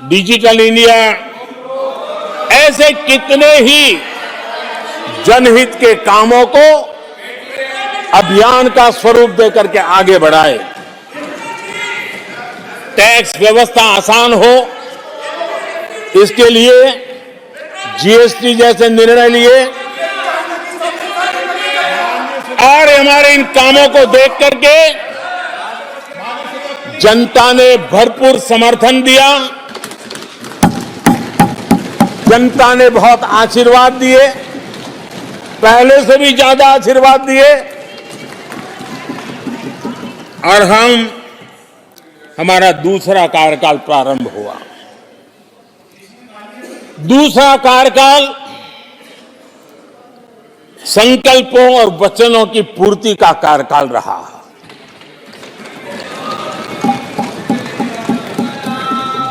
डिजिटल इंडिया, ऐसे कितने ही जनहित के कामों को अभियान का स्वरूप देकर के आगे बढ़ाए। टैक्स व्यवस्था आसान हो, इसके लिए जीएसटी जैसे निर्णय लिए और हमारे इन कामों को देख करके जनता ने भरपूर समर्थन दिया। जनता ने बहुत आशीर्वाद दिए, पहले से भी ज्यादा आशीर्वाद दिए और हमारा दूसरा कार्यकाल प्रारंभ हुआ। दूसरा कार्यकाल संकल्पों और वचनों की पूर्ति का कार्यकाल रहा।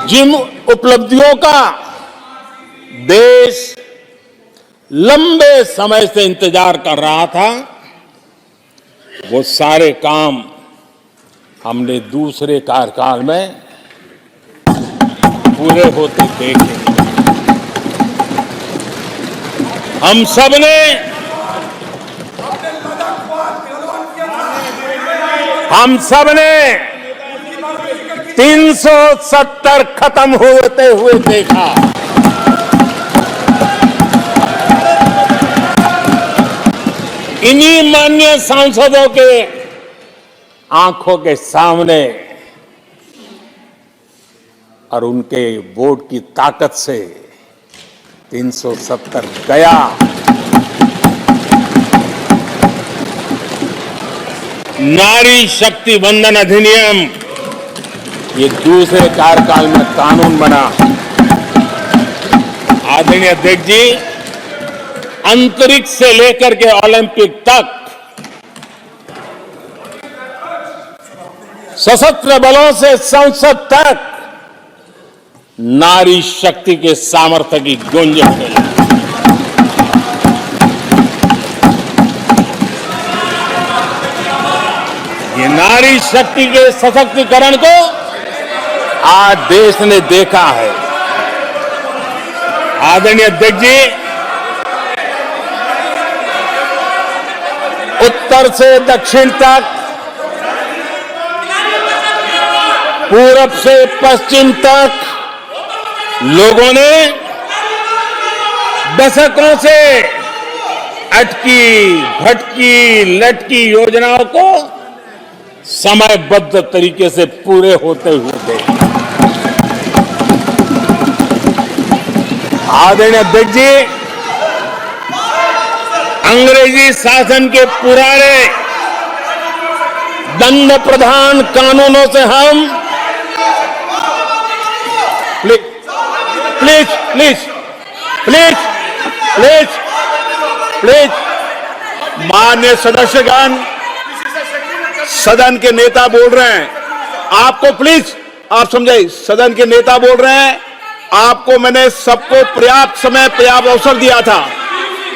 जिन उपलब्धियों का देश लंबे समय से इंतजार कर रहा था, वो सारे काम हमने दूसरे कार्यकाल में पूरे होते देखे। हम सब ने 370 खत्म होते हुए देखा। इन्हीं माननीय सांसदों के आंखों के सामने और उनके वोट की ताकत से 370 गया नारी शक्ति वंदन अधिनियम ये दूसरे कार्यकाल में कानून बना। आदरणीय अध्यक्ष जी, अंतरिक्ष से लेकर के ओलंपिक तक सशस्त्र बलों से संसद तक नारी शक्ति के सामर्थ्य की गूंज है। ये नारी शक्ति के सशक्तिकरण को आज देश ने देखा है। आदरणीय अध्यक्ष जी, उत्तर से दक्षिण तक, पूरब से पश्चिम तक लोगों ने दशकों से अटकी भटकी लटकी योजनाओं को समयबद्ध तरीके से पूरे होते हुए देखा। आदरणीय अध्यक्ष जी, अंग्रेजी शासन के पुराने दंड प्रधान कानूनों से हम please please please please please
माननीय सदस्यगण, सदन के नेता बोल रहे हैं, आपको प्लीज आप समझाइए। सदन के नेता बोल रहे हैं, आपको मैंने सबको पर्याप्त समय पर्याप्त अवसर दिया था।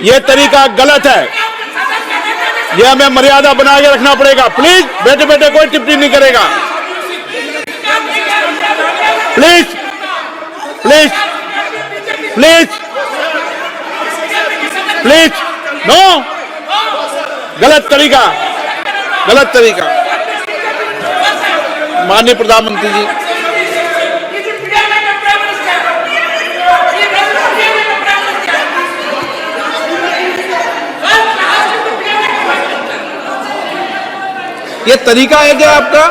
यह तरीका गलत है, यह हमें मर्यादा बना के रखना पड़ेगा। प्लीज बैठे बैठे कोई टिप्पणी नहीं करेगा। Please please please please no, गलत तरीका, गलत तरीका। माननीय प्रधानमंत्री जी, ये तरीका है क्या आपका?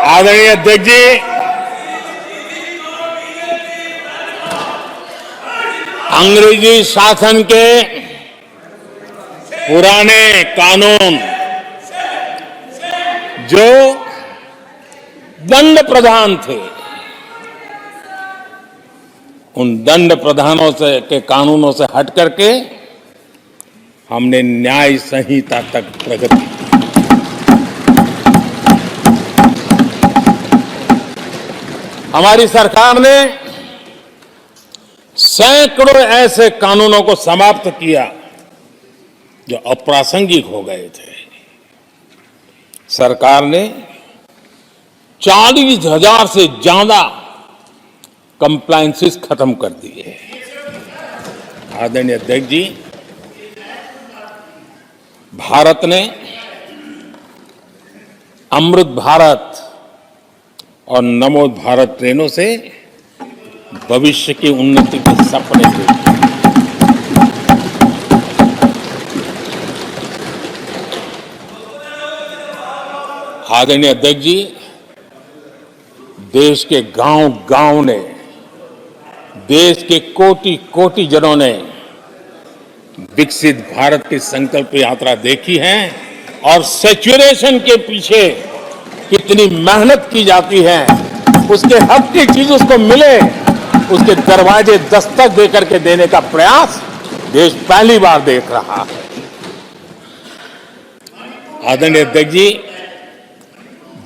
आदरणीय अध्यक्ष जी, अंग्रेजी शासन के पुराने कानून जो दंड प्रधान थे, उन दंड प्रधानों से के कानूनों से हट करके हमने न्याय संहिता तक प्रगति की। हमारी सरकार ने सैकड़ों ऐसे कानूनों को समाप्त किया जो अप्रासंगिक हो गए थे। सरकार ने 40,000 से ज्यादा कंप्लायंसेस खत्म कर दिए। आदरणीय अध्यक्ष जी, भारत ने अमृत भारत और नमो भारत ट्रेनों से भविष्य की उन्नति के सपने देखे। आदरणीय अध्यक्ष जी, देश के गांव-गांव ने, देश के कोटि-कोटि जनों ने विकसित भारत की संकल्प यात्रा देखी है और सैचुरेशन के पीछे कितनी मेहनत की जाती है, उसके हक की चीज उसको मिले, उसके दरवाजे दस्तक देकर के देने का प्रयास देश पहली बार देख रहा है। आदरणीय अध्यक्ष जी,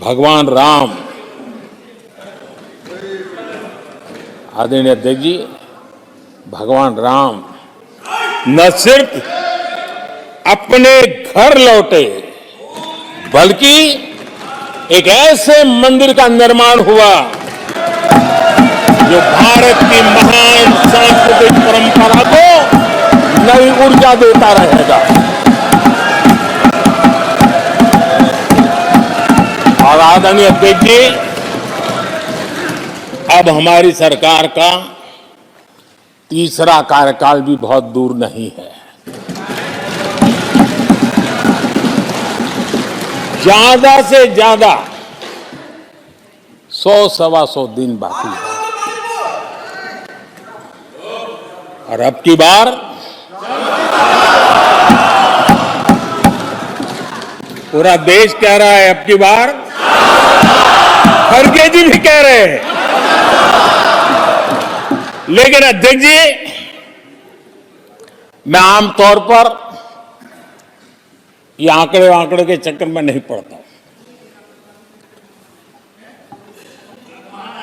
भगवान राम, आदरणीय अध्यक्ष जी, भगवान राम न सिर्फ अपने घर लौटे, बल्कि एक ऐसे मंदिर का निर्माण हुआ जो भारत की महान सांस्कृतिक परंपरा को नई ऊर्जा देता रहेगा। और आदरणीय अध्यक्ष जी, अब हमारी सरकार का तीसरा कार्यकाल भी बहुत दूर नहीं है। ज्यादा से ज्यादा 100-125 दिन बाकी है। और अब की बार पूरा देश कह रहा है, अब की बार खड़गे जी भी कह रहे हैं। लेकिन अध्यक्ष जी, मैं आमतौर पर ये आंकड़े के चक्कर में नहीं पड़ता,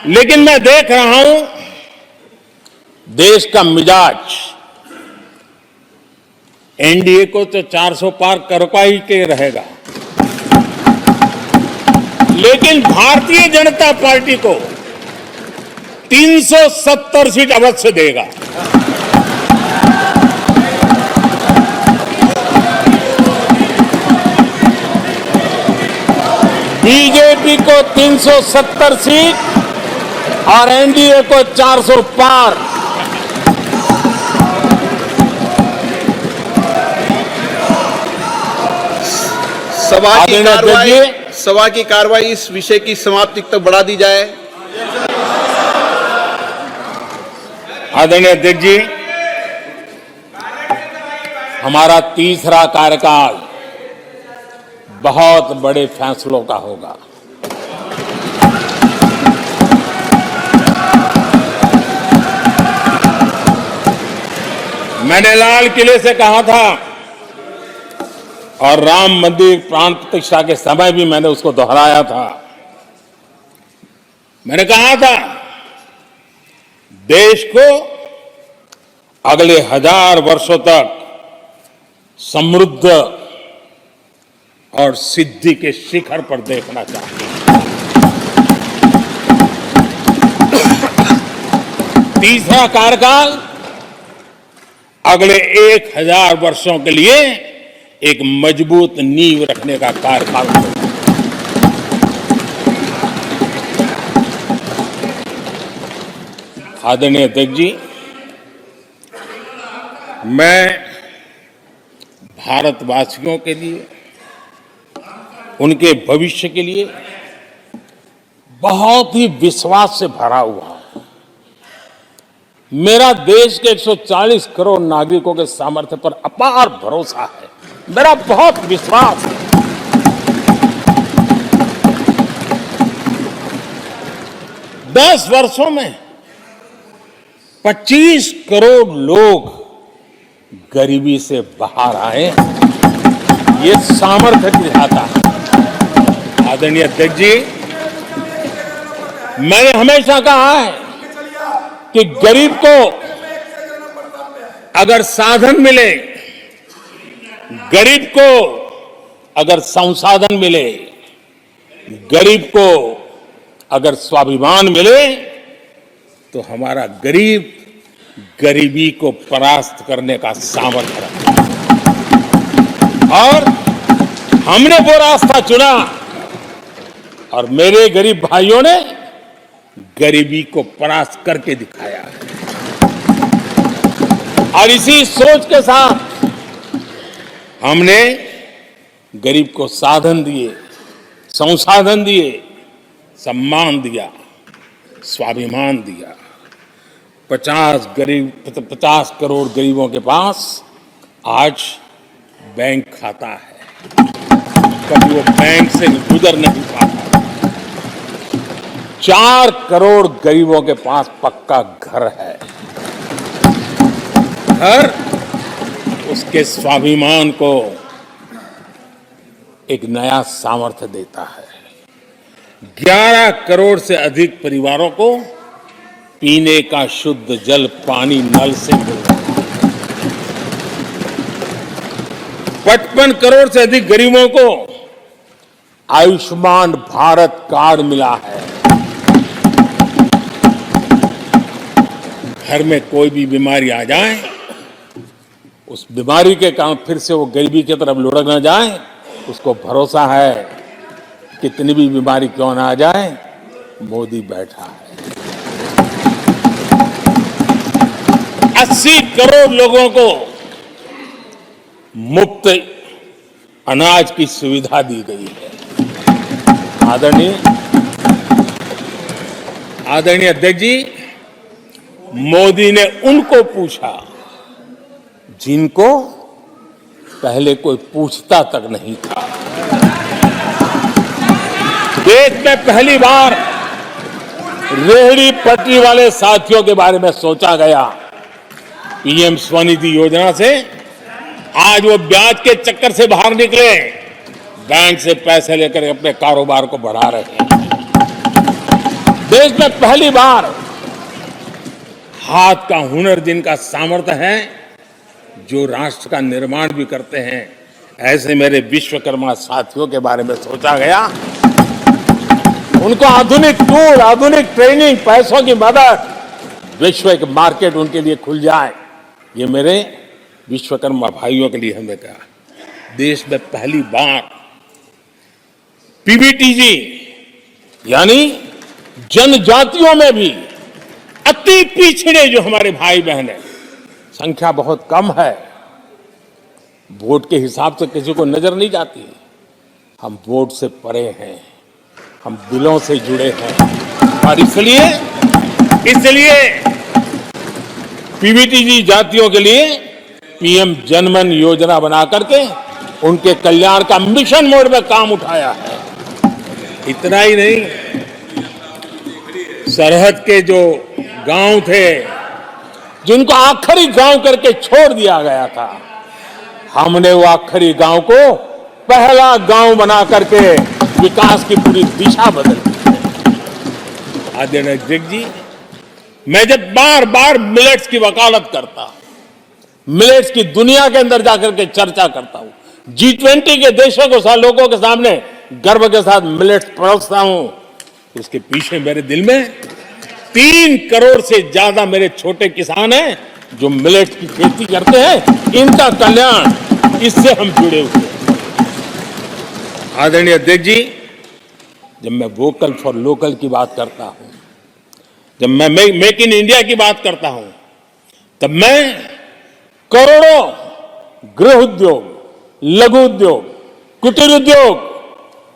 लेकिन मैं देख रहा हूं देश का मिजाज एनडीए को तो 400 पार करवा ही के रहेगा, लेकिन भारतीय जनता पार्टी को 370 सीट अवश्य देगा। बीजेपी को 370 सीट और एनडीए को 400 पार।
सभा की कार्रवाई इस विषय की समाप्ति तक बढ़ा दी जाए।
आदरणीय अध्यक्ष जी, हमारा तीसरा कार्यकाल बहुत बड़े फैसलों का होगा। मैंने लाल किले से कहा था और राम मंदिर प्राण प्रतिष्ठा के समय भी मैंने उसको दोहराया था। मैंने कहा था देश को अगले 1000 वर्षों तक समृद्ध और सिद्धि के शिखर पर देखना चाहिए। तीसरा कार्यकाल अगले 1000 वर्षों के लिए एक मजबूत नींव रखने का कार्यकाल होगा। आदरणीय अध्यक्ष जी, मैं भारतवासियों के लिए, उनके भविष्य के लिए बहुत ही विश्वास से भरा हुआ हूं। मेरा देश के 140 करोड़ नागरिकों के सामर्थ्य पर अपार भरोसा है, मेरा बहुत विश्वास है। दस वर्षों में 25 करोड़ लोग गरीबी से बाहर आए, ये सामर्थ्य दिखाता है। आदरणीय अध्यक्ष जी, मैंने हमेशा कहा है कि गरीब को अगर साधन मिले, गरीब को अगर संसाधन मिले, गरीब को अगर स्वाभिमान मिले, तो हमारा गरीब गरीबी को परास्त करने का सामर्थ्य रखता है। और हमने वो रास्ता चुना और मेरे गरीब भाइयों ने गरीबी को परास्त करके दिखाया है। और इसी सोच के साथ हमने गरीब को साधन दिए, संसाधन दिए, सम्मान दिया, स्वाभिमान दिया। 50 करोड़ गरीबों के पास आज बैंक खाता है, कभी वो बैंक से गुजर नहीं पाता। 4 करोड़ गरीबों के पास पक्का घर है। घर उसके स्वाभिमान को एक नया सामर्थ्य देता है। 11 करोड़ से अधिक परिवारों को पीने का शुद्ध जल पानी नल से मिल रहा है। 55 करोड़ से अधिक गरीबों को आयुष्मान भारत कार्ड मिला है। घर में कोई भी बीमारी आ जाए उस बीमारी के कारण फिर से वो गरीबी की तरफ लुढ़क न जाए, उसको भरोसा है कितनी भी बीमारी क्यों ना आ जाए, मोदी बैठा है। 80 करोड़ लोगों को मुफ्त अनाज की सुविधा दी गई है। आदरणीय अध्यक्ष जी, मोदी ने उनको पूछा जिनको पहले कोई पूछता तक नहीं था। देश में पहली बार रेहड़ी पटरी वाले साथियों के बारे में सोचा गया। पीएम स्वनिधि योजना से आज वो ब्याज के चक्कर से बाहर निकले, बैंक से पैसे लेकर अपने कारोबार को बढ़ा रहे हैं। देश में पहली बार हाथ का हुनर जिनका सामर्थ्य है, जो राष्ट्र का निर्माण भी करते हैं, ऐसे मेरे विश्वकर्मा साथियों के बारे में सोचा गया। उनको आधुनिक टूल, आधुनिक ट्रेनिंग, पैसों की मदद, वैश्विक मार्केट उनके लिए खुल जाए, ये मेरे विश्वकर्मा भाइयों के लिए हमने कहा। देश में पहली बार पीबीटीजी यानी जनजातियों में भी अति पिछड़े जो हमारे भाई बहन हैं, संख्या बहुत कम है, वोट के हिसाब से किसी को नजर नहीं जाती। हम वोट से परे हैं, हम दिलों से जुड़े हैं, और इसलिए पीबीटीजी जातियों के लिए पीएम जनमन योजना बना करके उनके कल्याण का मिशन मोड में काम उठाया है। इतना ही नहीं, सरहद के जो गांव थे जिनको आखिरी गांव करके छोड़ दिया गया था, हमने वो आखिरी गांव को पहला गांव बना करके विकास की पूरी दिशा बदल दी। आदरणीय अध्यक्ष जी, मैं जब बार बार मिलेट्स की वकालत करता हूं, मिलेट्स की दुनिया के अंदर जाकर के चर्चा करता हूं, G20 के देशों को लोगों के सामने गर्व के साथ मिलेट्स परोसता हूं, उसके पीछे मेरे दिल में 3 करोड़ से ज्यादा मेरे छोटे किसान हैं जो मिलेट्स की खेती करते हैं। इनका कल्याण, इससे हम जुड़े हुए हैं। आदरणीय अध्यक्ष जी, जब मैं वोकल फॉर लोकल की बात करता हूं, जब मैं मेक इन इंडिया की बात करता हूं, तब मैं करोड़ों गृह उद्योग, लघु उद्योग, कुटीर उद्योग,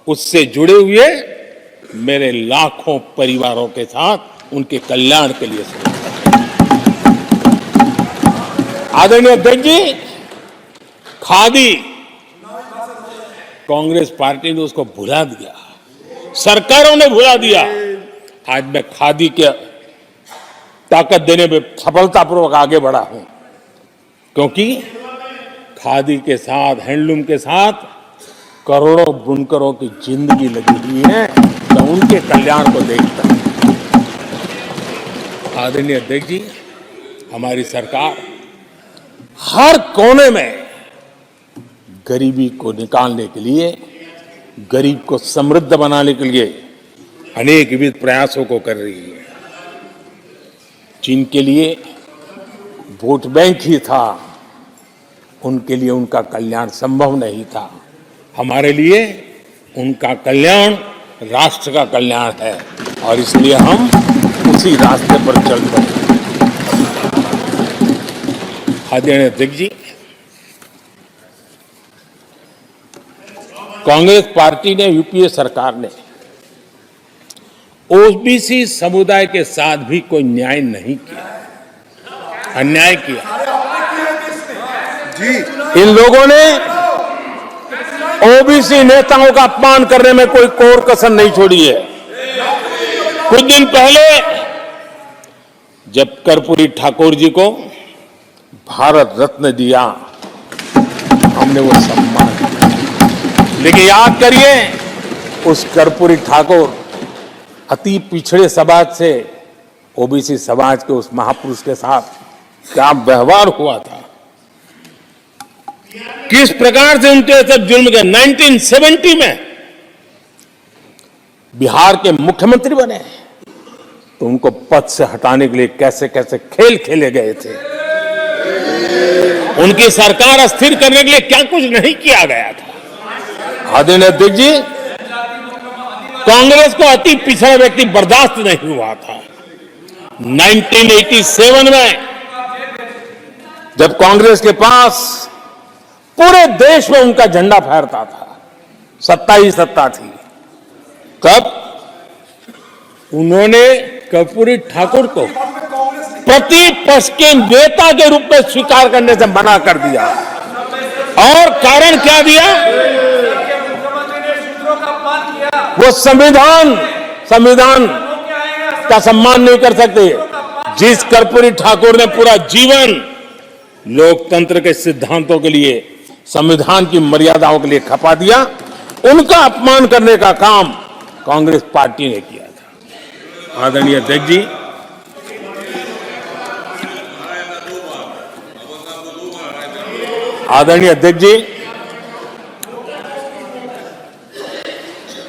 उससे जुड़े हुए मेरे लाखों परिवारों के साथ उनके कल्याण के लिए सोचता हूं। आदरणीय अध्यक्ष जी, खादी, कांग्रेस पार्टी ने उसको भुला दिया, सरकारों ने भुला दिया। आज मैं खादी के ताकत देने में सफलतापूर्वक आगे बढ़ा हूं, क्योंकि खादी के साथ, हैंडलूम के साथ करोड़ों बुनकरों की जिंदगी लगी हुई है। मैं उनके कल्याण को देखता हूं। आदरणीय अध्यक्ष जी, हमारी सरकार हर कोने में गरीबी को निकालने के लिए, गरीब को समृद्ध बनाने के लिए अनेक विविध प्रयासों को कर रही है। जिनके लिए वोट बैंक ही था, उनके लिए उनका कल्याण संभव नहीं था। हमारे लिए उनका कल्याण राष्ट्र का कल्याण है, और इसलिए हम उसी रास्ते पर चल पड़े। आदरणीय अध्यक्ष जी, कांग्रेस पार्टी ने, यूपीए सरकार ने ओबीसी समुदाय के साथ भी कोई न्याय नहीं किया, अन्याय किया। इन लोगों ने ओबीसी नेताओं का अपमान करने में कोई कोर कसर नहीं छोड़ी है। कुछ दिन पहले जब कर्पूरी ठाकुर जी को भारत रत्न दिया, हमने वो सम्मान किया। लेकिन याद करिए, उस कर्पूरी ठाकुर अति पिछड़े समाज से ओबीसी समाज के उस महापुरुष के साथ क्या व्यवहार हुआ था, किस प्रकार से उनके सब जुल्म के। 1970 में बिहार के मुख्यमंत्री बने तो उनको पद से हटाने के लिए कैसे कैसे खेल खेले गए थे। उनकी सरकार अस्थिर करने के लिए क्या कुछ नहीं किया गया था। आदरणीय अध्यक्ष जी, कांग्रेस को अति पिछड़ा व्यक्ति बर्दाश्त नहीं हुआ था। 1987 में जब कांग्रेस के पास पूरे देश में उनका झंडा फहरता था, सत्ता ही सत्ता थी, तब उन्होंने कर्पूरी ठाकुर को प्रतिपक्ष के नेता के रूप में स्वीकार करने से मना कर दिया। और कारण क्या दिया? वो संविधान का सम्मान नहीं कर सकते। जिस कर्पूरी ठाकुर ने पूरा जीवन लोकतंत्र के सिद्धांतों के लिए, संविधान की मर्यादाओं के लिए खपा दिया, उनका अपमान करने का काम कांग्रेस पार्टी ने किया था। आदरणीय अध्यक्ष जी,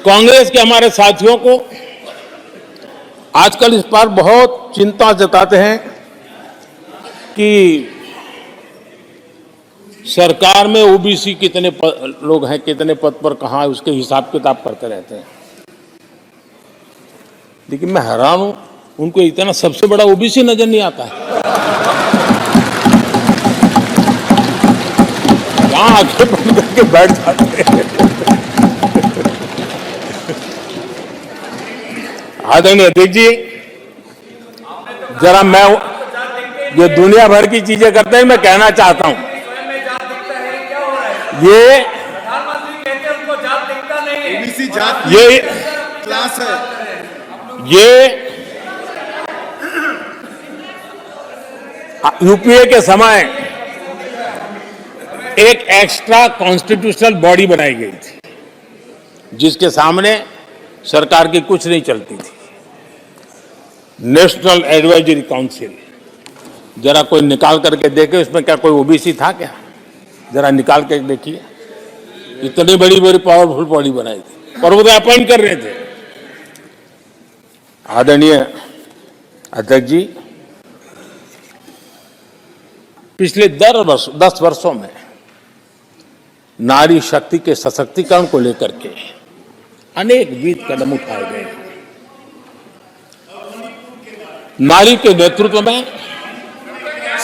कांग्रेस के हमारे साथियों को आजकल इस पर बहुत चिंता जताते हैं कि सरकार में ओबीसी कितने लोग हैं, कितने पद पर कहां है, उसके हिसाब किताब करते रहते हैं। लेकिन मैं हैरान हूं, उनको इतना सबसे बड़ा ओबीसी नजर नहीं आता है। कहां आंखें बंद करके बैठ जाते हैं। आदरणीय अध्यक्ष जी, जरा मैं जो दुनिया भर की चीजें करते हैं, मैं कहना चाहता हूं, ये
क्लास है।
ये यूपीए के समय एक एक्स्ट्रा कॉन्स्टिट्यूशनल बॉडी बनाई गई थी, जिसके सामने सरकार की कुछ नहीं चलती थी। नेशनल एडवाइजरी काउंसिल, जरा कोई निकाल करके देखे उसमें क्या कोई ओबीसी था क्या? जरा निकाल के देखिए। इतनी बड़ी बड़ी पावरफुल बॉडी बनाई थी और वो अपॉइंट कर रहे थे। आदरणीय अध्यक्ष जी, पिछले 10 वर्षों में नारी शक्ति के सशक्तिकरण को लेकर के अनेक विध कदम उठाए गए। नारी के नेतृत्व में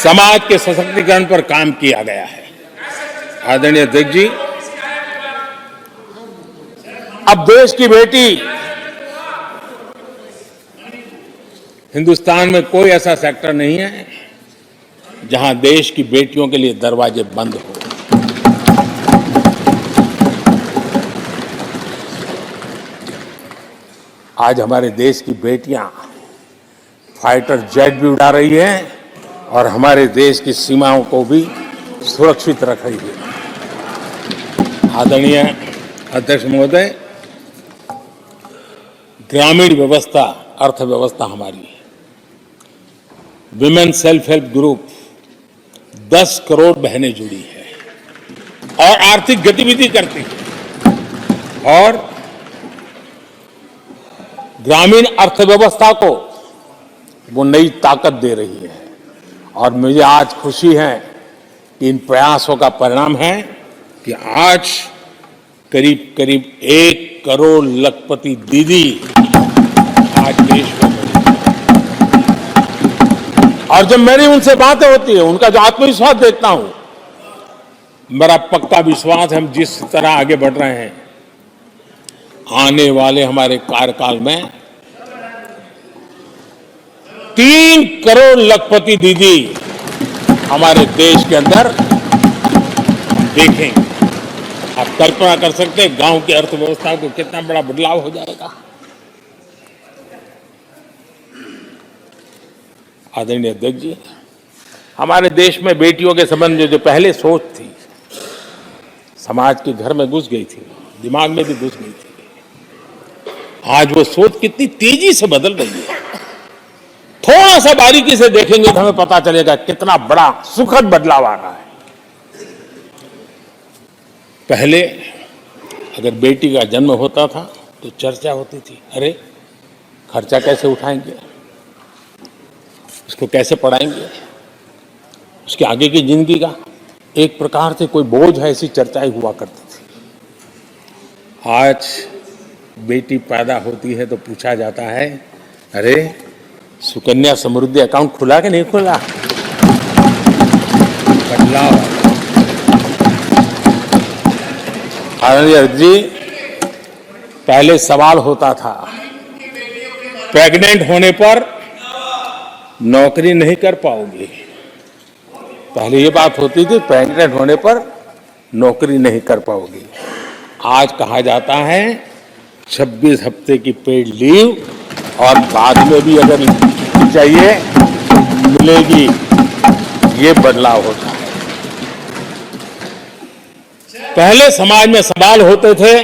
समाज के सशक्तिकरण पर काम किया गया है। आदरणीय अध्यक्ष जी, अब देश की बेटी, हिंदुस्तान में कोई ऐसा सेक्टर नहीं है जहां देश की बेटियों के लिए दरवाजे बंद हो। आज हमारे देश की बेटियां फाइटर जेट भी उड़ा रही हैं और हमारे देश की सीमाओं को भी सुरक्षित रख रही है। आदरणीय अध्यक्ष महोदय, ग्रामीण व्यवस्था, अर्थव्यवस्था हमारी, women self help group 10 crore बहनें जुड़ी है और आर्थिक गतिविधि करती है और ग्रामीण अर्थव्यवस्था को वो नई ताकत दे रही है। और मुझे आज खुशी है कि इन प्रयासों का परिणाम है कि आज करीब करीब 1 करोड़ लखपति दीदी आज देश में। और जब मेरी उनसे बातें होती है, उनका जो आत्मविश्वास देखता हूं, मेरा पक्का विश्वास है हम जिस तरह आगे बढ़ रहे हैं, आने वाले हमारे कार्यकाल में 3 करोड़ लखपति दीदी हमारे देश के अंदर देखेंगे। आप कल्पना कर सकते हैं गांव की अर्थव्यवस्था को कितना बड़ा बदलाव हो जाएगा। आदरणीय अध्यक्ष जी, हमारे देश में बेटियों के संबंध में जो पहले सोच थी, समाज के घर में घुस गई थी, दिमाग में भी घुस गई थी, आज वो सोच कितनी तेजी से बदल रही है। थोड़ा सा बारीकी से देखेंगे तो हमें पता चलेगा कितना बड़ा सुखद बदलाव आ रहा है। पहले अगर बेटी का जन्म होता था तो चर्चा होती थी, अरे खर्चा कैसे उठाएंगे, उसको कैसे पढ़ाएंगे, उसके आगे की जिंदगी का एक प्रकार से कोई बोझ है, ऐसी चर्चाएं हुआ करती थी। आज बेटी पैदा होती है तो पूछा जाता है, अरे सुकन्या समृद्धि अकाउंट खुला कि नहीं खुला? बदलाव। आदरणीय जी, पहले सवाल होता था प्रेग्नेंट होने पर नौकरी नहीं कर पाओगे। पहले ये बात होती थी प्रेग्नेंट होने पर नौकरी नहीं कर पाओगे। आज कहा जाता है 26 हफ्ते की पेड लीव और बाद में भी अगर चाहिए मिलेगी। ये बदलाव होता है। पहले समाज में सवाल होते थे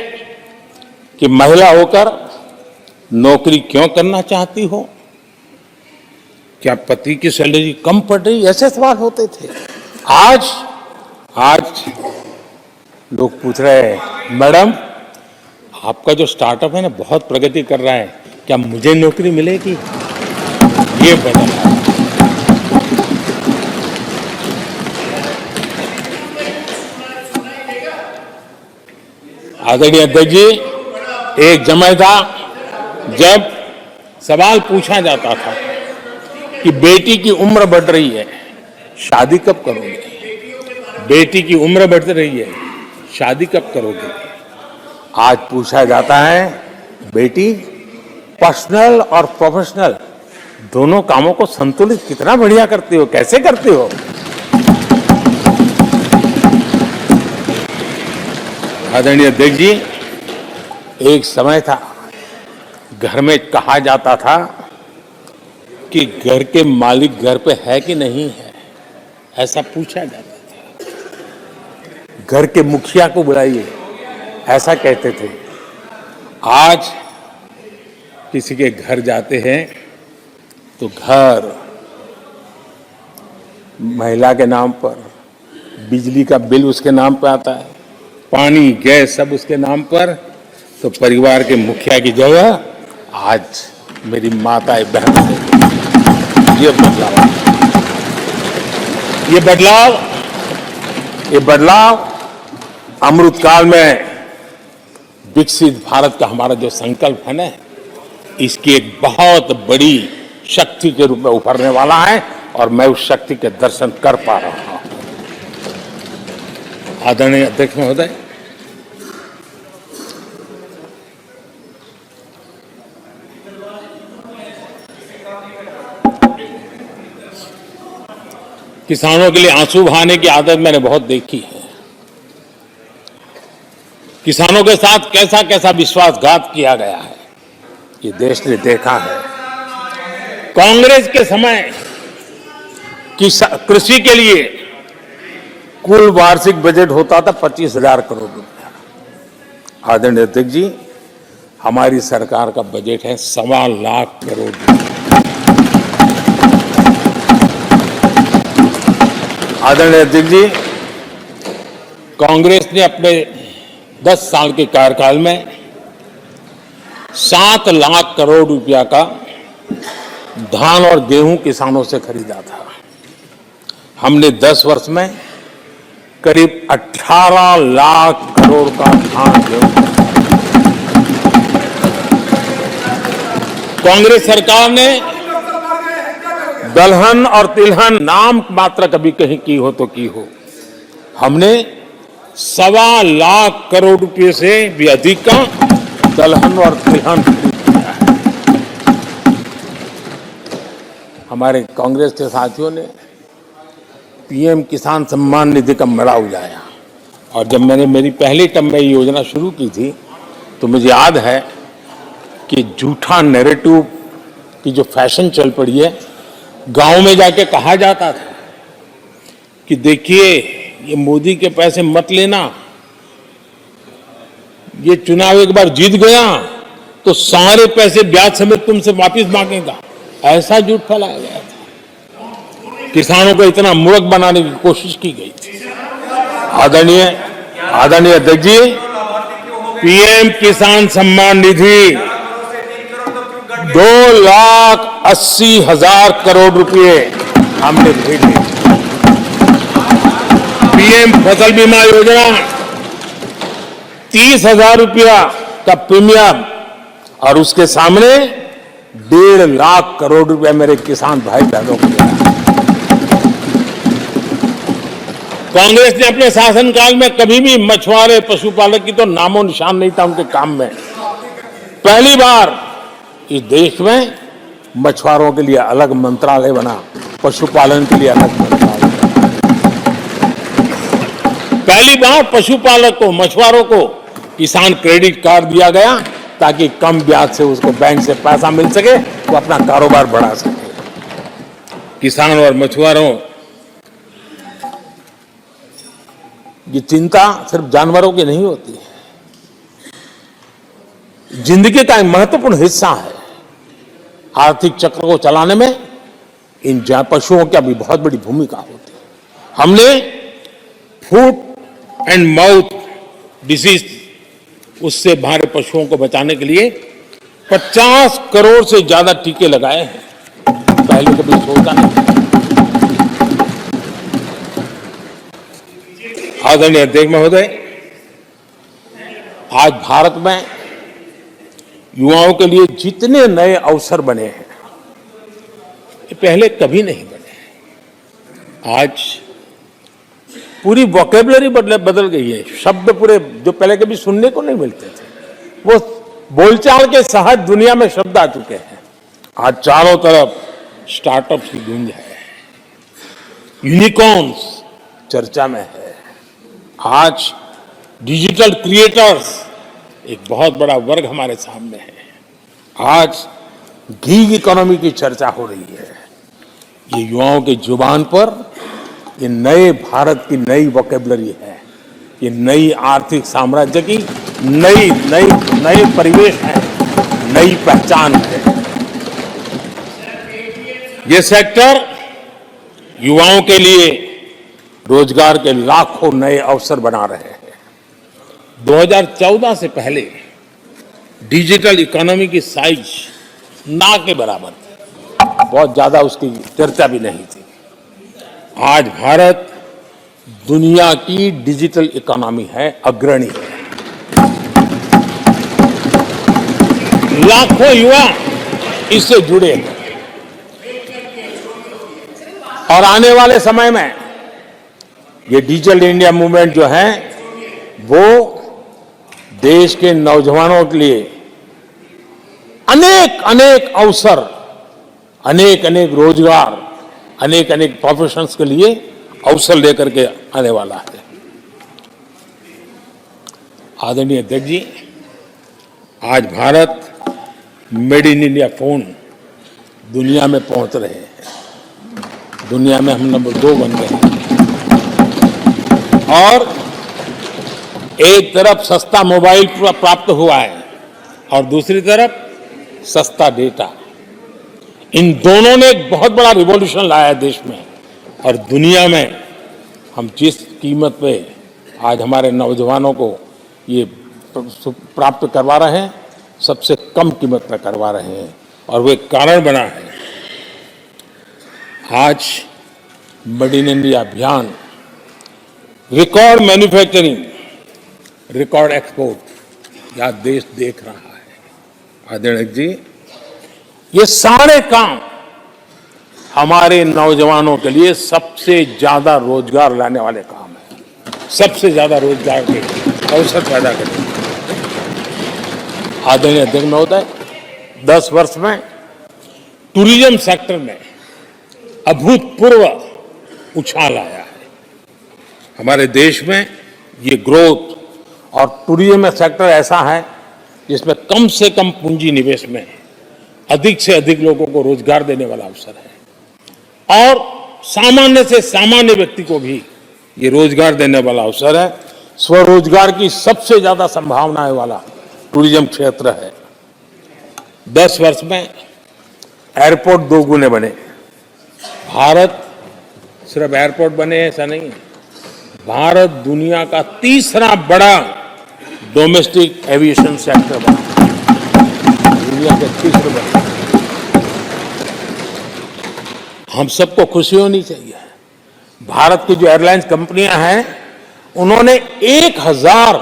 कि महिला होकर नौकरी क्यों करना चाहती हो, क्या पति की सैलरी कम पड़ रही, ऐसे सवाल होते थे। आज लोग पूछ रहे हैं, मैडम आपका जो स्टार्टअप है ना बहुत प्रगति कर रहा है, क्या मुझे नौकरी मिलेगी? ये बदलाव। आदरणीय अध्यक्ष जी, एक समय था जब सवाल पूछा जाता था कि बेटी की उम्र बढ़ रही है, शादी कब करोगे? बेटी की उम्र बढ़ रही है, शादी कब करोगे? आज पूछा जाता है, बेटी पर्सनल और प्रोफेशनल दोनों कामों को संतुलित कितना बढ़िया करती हो, कैसे करती हो? आदरणीय अध्यक्ष जी, एक समय था घर में कहा जाता था कि घर के मालिक घर पे है कि नहीं है, ऐसा पूछा जाता था। घर के मुखिया को बुलाइए, ऐसा कहते थे। आज किसी के घर जाते हैं तो घर महिला के नाम पर, बिजली का बिल उसके नाम पर आता है, पानी गैस सब उसके नाम पर। तो परिवार के मुखिया की जगह आज मेरी माताएं बहन है। ये बदलाव अमृतकाल में विकसित भारत का हमारा जो संकल्प है ना, इसकी एक बहुत बड़ी शक्ति के रूप में उभरने वाला है और मैं उस शक्ति के दर्शन कर पा रहा हूं। आदरणीय अध्यक्ष महोदय, किसानों के लिए आंसू बहाने की आदत मैंने बहुत देखी है। किसानों के साथ कैसा कैसा विश्वासघात किया गया है, ये देश ने देखा है। कांग्रेस के समय कृषि के लिए कुल वार्षिक बजट होता था 25,000 करोड़ रुपया। आदरणीय अध्यक्ष जी, हमारी सरकार का बजट है 1.25 लाख करोड़ रुपया। आदरणीय अध्यक्ष जी, कांग्रेस ने अपने 10 साल के कार्यकाल में 7 लाख करोड़ रुपया का धान और गेहूं किसानों से खरीदा था। हमने 10 वर्ष में करीब 18 लाख करोड़ का धान गेहूं। कांग्रेस सरकार ने दलहन और तिलहन नाम मात्र कभी कहीं की हो तो की हो, हमने 1.25 लाख करोड़ रुपए से भी अधिक का दलहन और तिलहन खरीदा है। हमारे कांग्रेस के साथियों ने पीएम किसान सम्मान निधि का मड़ा उजाया और जब मैंने मेरी पहली टर्म में योजना शुरू की थी तो मुझे याद है कि झूठा नैरेटिव की जो फैशन चल पड़ी है, गांव में जाके कहा जाता था कि देखिए ये मोदी के पैसे मत लेना, ये चुनाव एक बार जीत गया तो सारे पैसे ब्याज समेत तुमसे वापस मांगेगा, ऐसा झूठ फैलाया गया था। किसानों को इतना मूर्ख बनाने की कोशिश की गई थी। आदरणीय अध्यक्ष जी, पीएम किसान सम्मान निधि 2,80,000 करोड़ रुपए हमने भेजे। पीएम फसल बीमा योजना 30,000 रुपया का प्रीमियम और उसके सामने 1.5 लाख करोड़ रुपया मेरे किसान भाई बहनों को दिया। कांग्रेस ने अपने शासनकाल में कभी भी मछुआरे पशुपालक की तो नामो निशान नहीं था उनके काम में। पहली बार इस देश में मछुआरों के लिए अलग मंत्रालय बना, पशुपालन के लिए अलग मंत्रालय बना। पहली बार पशुपालक को, मछुआरों को किसान क्रेडिट कार्ड दिया गया ताकि कम ब्याज से उसको बैंक से पैसा मिल सके, वो अपना कारोबार बढ़ा सके। किसान और मछुआरों की चिंता सिर्फ जानवरों की नहीं होती है, जिंदगी का एक महत्वपूर्ण हिस्सा है। आर्थिक चक्र को चलाने में इन पशुओं की भी बहुत बड़ी भूमिका होती है। हमने फुट एंड माउथ डिसीज उससे हमारे पशुओं को बचाने के लिए 50 करोड़ से ज्यादा टीके लगाए हैं, पहले कभी सोचा नहीं। आदरणीय अध्यक्ष महोदय, आज भारत में युवाओं के लिए जितने नए अवसर बने हैं ये पहले कभी नहीं बने। आज पूरी वोकेबलरी बदल गई है, शब्द पूरे जो पहले कभी सुनने को नहीं मिलते थे वो बोलचाल के सहज दुनिया में शब्द आ चुके हैं। आज चारों तरफ स्टार्टअप्स की गूंज है, यूनिकॉर्न्स चर्चा में है। आज डिजिटल क्रिएटर्स एक बहुत बड़ा वर्ग हमारे सामने है। आज गिग इकोनॉमी की चर्चा हो रही है। ये युवाओं के जुबान पर ये नए भारत की नई वोकेबलरी है, ये नई आर्थिक साम्राज्य की नई परिवेश है, नई पहचान है। ये सेक्टर युवाओं के लिए रोजगार के लाखों नए अवसर बना रहे हैं। 2014 से पहले डिजिटल इकोनॉमी की साइज ना के बराबर थी, बहुत ज्यादा उसकी चर्चा भी नहीं थी। आज भारत दुनिया की डिजिटल इकोनॉमी है, अग्रणी है। लाखों युवा इससे जुड़े हैं और आने वाले समय में ये डिजिटल इंडिया मूवमेंट जो है वो देश के नौजवानों के लिए अनेक अनेक अवसर, अनेक अनेक रोजगार, अनेक अनेक प्रोफेशंस के लिए अवसर लेकर के आने वाला है। आदरणीय अध्यक्ष जी, आज Bharat made in India phone दुनिया में पहुंच रहे हैं। दुनिया में हम नंबर 2 बन गए हैं और एक तरफ सस्ता मोबाइल प्राप्त हुआ है और दूसरी तरफ सस्ता डेटा। इन दोनों ने एक बहुत बड़ा रिवॉल्यूशन लाया है देश में और दुनिया में। हम जिस कीमत पे आज हमारे नौजवानों को ये प्राप्त करवा रहे हैं, सबसे कम कीमत पर करवा रहे हैं और वो एक कारण बना है। आज मेड इन इंडिया अभियान रिकॉर्ड मैन्युफैक्चरिंग, रिकॉर्ड एक्सपोर्ट या देश देख रहा है। आदरणीय जी, ये सारे काम हमारे नौजवानों के लिए सबसे ज्यादा रोजगार लाने वाले काम है, सबसे ज्यादा रोजगार के अवसर पैदा करेंगे। आदरणीय अध्यक्ष महोदय, 10 वर्ष में टूरिज्म सेक्टर में अभूतपूर्व उछाल आया है। हमारे देश में ये ग्रोथ और टूरिज्म सेक्टर ऐसा है जिसमें कम से कम पूंजी निवेश में अधिक से अधिक लोगों को रोजगार देने वाला अवसर है और सामान्य से सामान्य व्यक्ति को भी ये रोजगार देने वाला अवसर है। स्वरोजगार की सबसे ज्यादा संभावनाएं वाला टूरिज्म क्षेत्र है। 10 वर्ष में एयरपोर्ट 2 गुने बने। भारत सिर्फ एयरपोर्ट बने ऐसा नहीं है, भारत दुनिया का तीसरा बड़ा डोमेस्टिक एविएशन सेक्टर बना, दुनिया के तीसरे बड़े। हम सबको खुशी होनी चाहिए भारत की जो एयरलाइंस कंपनियां हैं उन्होंने 1000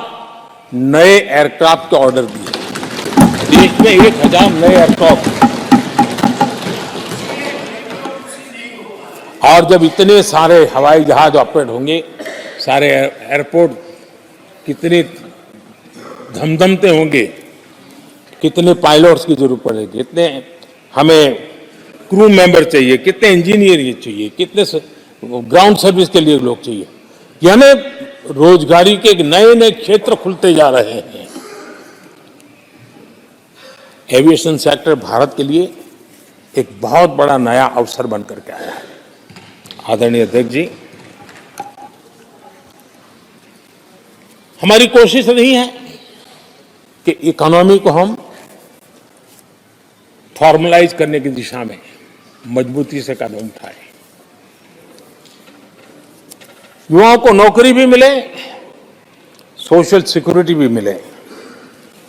नए एयरक्राफ्ट के ऑर्डर दिए। देश में 1000 नए एयरक्राफ्ट। और जब इतने सारे हवाई जहाज ऑपरेट होंगे, सारे एयरपोर्ट कितने धमधमते होंगे, कितने पायलट्स की जरूरत पड़ेगी, कितने हमें क्रू मेंबर चाहिए, कितने इंजीनियर चाहिए, कितने ग्राउंड सर्विस के लिए लोग चाहिए। यानी रोजगारी के नए नए क्षेत्र खुलते जा रहे हैं। एविएशन सेक्टर भारत के लिए एक बहुत बड़ा नया अवसर बनकर के आया है। आदरणीय अध्यक्ष जी, हमारी कोशिश नहीं है कि इकोनॉमी को हम फॉर्मलाइज करने की दिशा में मजबूती से कदम उठाएं। युवाओं को नौकरी भी मिले, सोशल सिक्योरिटी भी मिले।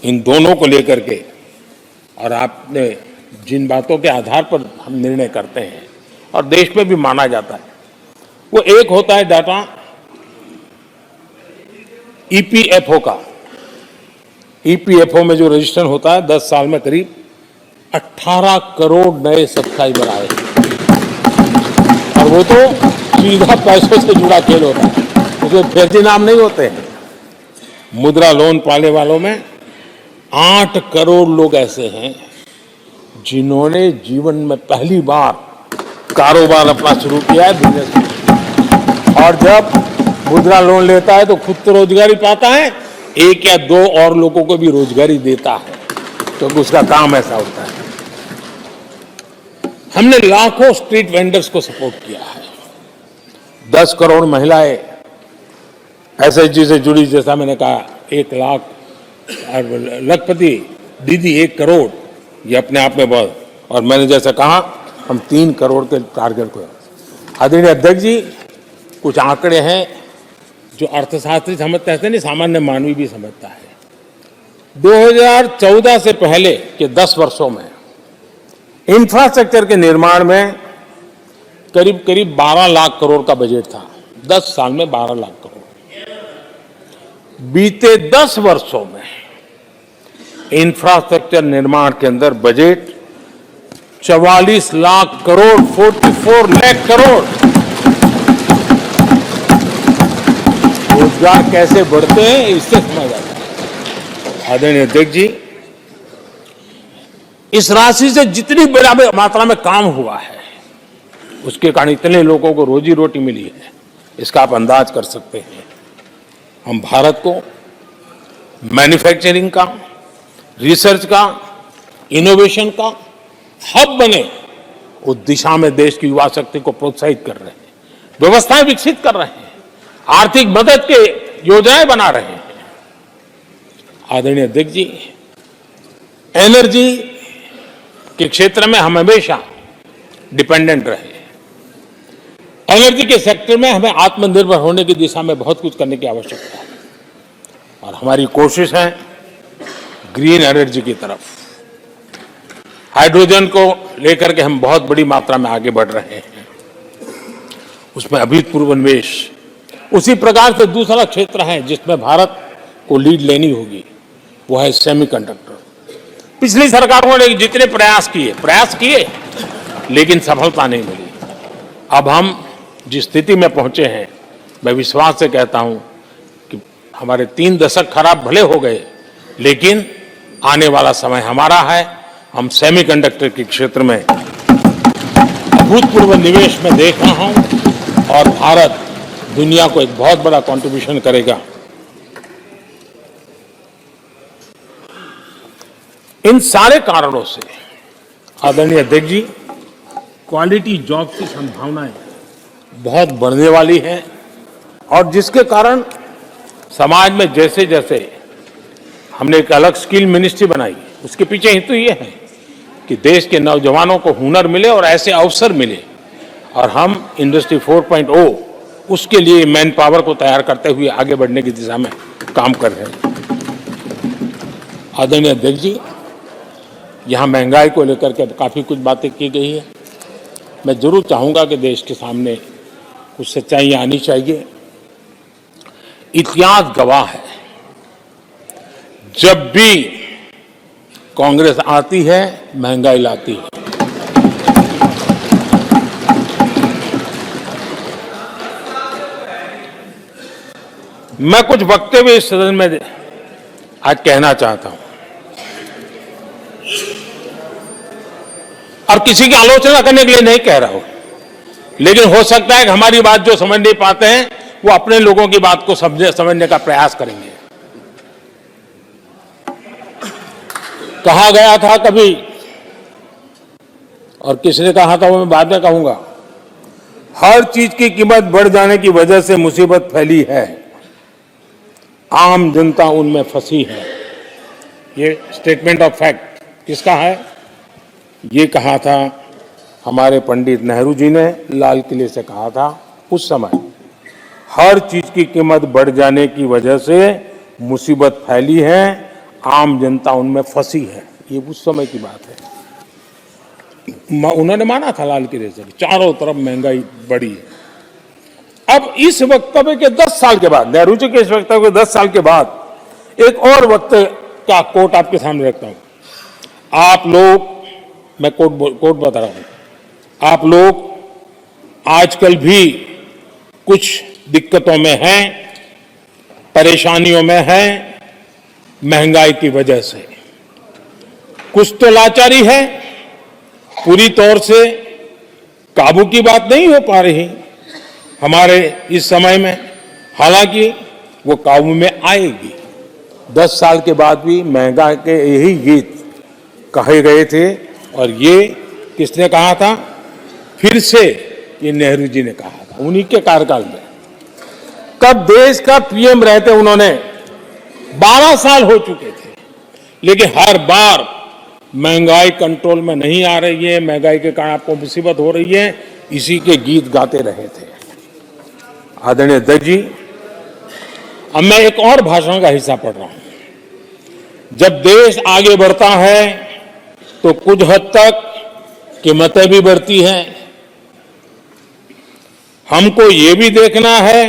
इन दोनों को लेकर के और आपने जिन बातों के आधार पर हम निर्णय करते हैं और देश में भी माना जाता है, वो एक होता है डाटा ईपीएफओ का। ईपीएफओ में जो रजिस्ट्रेशन होता है 10 साल में करीब 18 करोड़ नए सब्सक्राइबर आए और वो तो सीधा पैसों से जुड़ा खेल होता है, उसमें फर्जी नाम नहीं होते हैं। मुद्रा लोन पाने वालों में 8 करोड़ लोग ऐसे हैं जिन्होंने जीवन में पहली बार कारोबार अपना शुरू किया है, बिजनेस। और जब मुद्रा लोन लेता है तो खुद तो रोजगारी पाता है, 1 या 2 और लोगों को भी रोजगारी देता है, क्योंकि उसका काम ऐसा होता है। हमने लाखों स्ट्रीट वेंडर्स को सपोर्ट किया है। 10 करोड़ महिलाएं एसएचजी से जुड़ी, जैसा मैंने कहा 1 लाख, लखपति दीदी 1 करोड़, ये अपने आप में बहुत। और मैंने जैसा कहा हम 3 करोड़ के टारगेट को। आदरणीय अध्यक्ष जी, कुछ आंकड़े हैं जो अर्थशास्त्री समझते हैं, नहीं सामान्य मानवी भी समझता है। 2014 से पहले के 10 वर्षों में इंफ्रास्ट्रक्चर के निर्माण में करीब करीब 12 लाख करोड़ का बजट था। 10 साल में 12 लाख करोड़। बीते 10 वर्षों में इंफ्रास्ट्रक्चर निर्माण के अंदर बजट 44 लाख करोड़, 44 लाख करोड़। रोजगार कैसे बढ़ते हैं इससे समझ आता है। आदरणीय अध्यक्ष जी, इस राशि से जितनी बड़ी मात्रा में काम हुआ है, उसके कारण इतने लोगों को रोजी रोटी मिली है, इसका आप अंदाज कर सकते हैं। हम भारत को मैन्युफैक्चरिंग का, रिसर्च का, इनोवेशन का हब बने, उस दिशा में देश की युवा शक्ति को प्रोत्साहित कर रहे हैं, व्यवस्थाएं विकसित कर रहे हैं, आर्थिक मदद के योजनाएं बना रहे हैं। आदरणीय अध्यक्ष जी, एनर्जी के क्षेत्र में हम हमेशा डिपेंडेंट रहे। एनर्जी के सेक्टर में हमें आत्मनिर्भर होने की दिशा में बहुत कुछ करने की आवश्यकता है और हमारी कोशिश है ग्रीन एनर्जी की तरफ। हाइड्रोजन को लेकर के हम बहुत बड़ी मात्रा में आगे बढ़ रहे हैं, उसमें अभूतपूर्व निवेश। उसी प्रकार से दूसरा क्षेत्र है जिसमें भारत को लीड लेनी होगी, वो है सेमीकंडक्टर। पिछली सरकारों ने जितने प्रयास किए लेकिन सफलता नहीं मिली। अब हम जिस स्थिति में पहुंचे हैं, मैं विश्वास से कहता हूं कि हमारे 3 दशक खराब भले हो गए, लेकिन आने वाला समय हमारा है। हम सेमीकंडक्टर के क्षेत्र में अभूतपूर्व निवेश में देख रहा हूं और भारत दुनिया को एक बहुत बड़ा कंट्रीब्यूशन करेगा। इन सारे कारणों से आदरणीय अध्यक्ष जी, क्वालिटी जॉब की संभावनाएं बहुत बढ़ने वाली हैं और जिसके कारण समाज में जैसे जैसे हमने एक अलग स्किल मिनिस्ट्री बनाई, उसके पीछे हेतु ये है कि देश के नौजवानों को हुनर मिले और ऐसे अवसर मिले और हम इंडस्ट्री 4.0 उसके लिए मैन पावर को तैयार करते हुए आगे बढ़ने की दिशा में काम कर रहे हैं। आदरणीय अध्यक्ष जी, यहाँ महंगाई को लेकर के काफ़ी कुछ बातें की गई है। मैं जरूर चाहूँगा कि देश के सामने कुछ सच्चाई आनी चाहिए। इतिहास गवाह है, जब भी कांग्रेस आती है महंगाई लाती है। मैं कुछ वक्तव्य इस सदन में आज कहना चाहता हूं और किसी की आलोचना करने के लिए नहीं कह रहा हूं, लेकिन हो सकता है कि हमारी बात जो समझ नहीं पाते हैं वो अपने लोगों की बात को समझने का प्रयास करेंगे। कहा गया था कभी, और किसने कहा था वो मैं बाद में कहूंगा, हर चीज की कीमत बढ़ जाने की वजह से मुसीबत फैली है, आम जनता उनमें फंसी है। ये स्टेटमेंट ऑफ फैक्ट किसका है? ये कहा था हमारे पंडित नेहरू जी ने, लाल किले से कहा था उस समय। हर चीज की कीमत बढ़ जाने की वजह से मुसीबत फैली है, आम जनता उनमें फंसी है। ये उस समय की बात है। उन्होंने माना था लाल किले से, चारों तरफ महंगाई बढ़ी है। अब इस वक्तव्य के 10 साल के बाद, नेहरू जी के इस वक्तव्य के 10 साल के बाद एक और वक्तव्य का कोट आपके सामने रखता हूं। आप लोग, मैं कोट बता रहा हूं, आप लोग आजकल भी कुछ दिक्कतों में हैं, परेशानियों में हैं, महंगाई की वजह से। कुछ तो लाचारी है, पूरी तौर से काबू की बात नहीं हो पा रही हमारे इस समय में, हालांकि वो काबू में आएगी। 10 साल के बाद भी महंगाई के यही गीत कहे गए थे, और ये किसने कहा था? फिर से ये नेहरू जी ने कहा था, उन्हीं के कार्यकाल में। कब देश का पीएम रहते उन्होंने 12 साल हो चुके थे, लेकिन हर बार महंगाई कंट्रोल में नहीं आ रही है, महंगाई के कारण आपको मुसीबत हो रही है, इसी के गीत गाते रहे थे। आदरणीय अध्यक्ष जी, अब मैं एक और भाषण का हिस्सा पढ़ रहा हूं। जब देश आगे बढ़ता है तो कुछ हद तक कीमतें भी बढ़ती हैं। हमको ये भी देखना है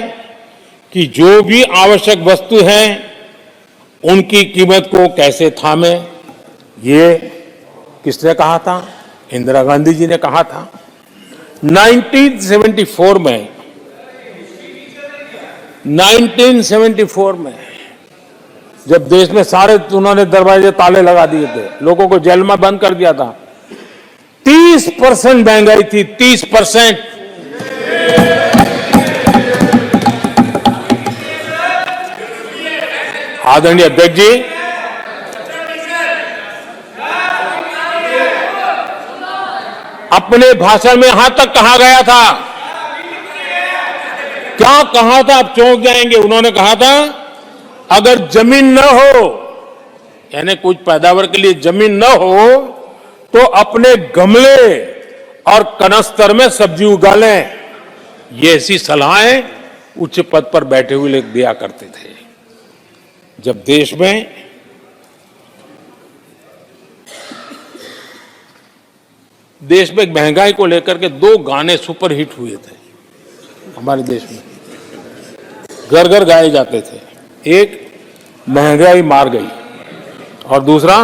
कि जो भी आवश्यक वस्तु हैं उनकी कीमत को कैसे थामे। ये किसने कहा था? इंदिरा गांधी जी ने कहा था। 1974 में जब देश में सारे उन्होंने दरवाजे ताले लगा दिए थे, लोगों को जेल में बंद कर दिया था, 30% महंगाई थी, 30%। आदरणीय अध्यक्ष जी, अपने भाषण में यहां तक कहा गया था, क्या कहा था आप चौंक जाएंगे। उन्होंने कहा था अगर जमीन न हो, यानी कुछ पैदावार के लिए जमीन न हो, तो अपने गमले और कनस्तर में सब्जी उगा लें। ये ऐसी सलाहें उच्च पद पर बैठे हुए लोग दिया करते थे। जब देश में महंगाई को लेकर के 2 गाने सुपरहिट हुए थे हमारे देश में, घर घर गाए जाते थे। एक महंगाई मार गई और दूसरा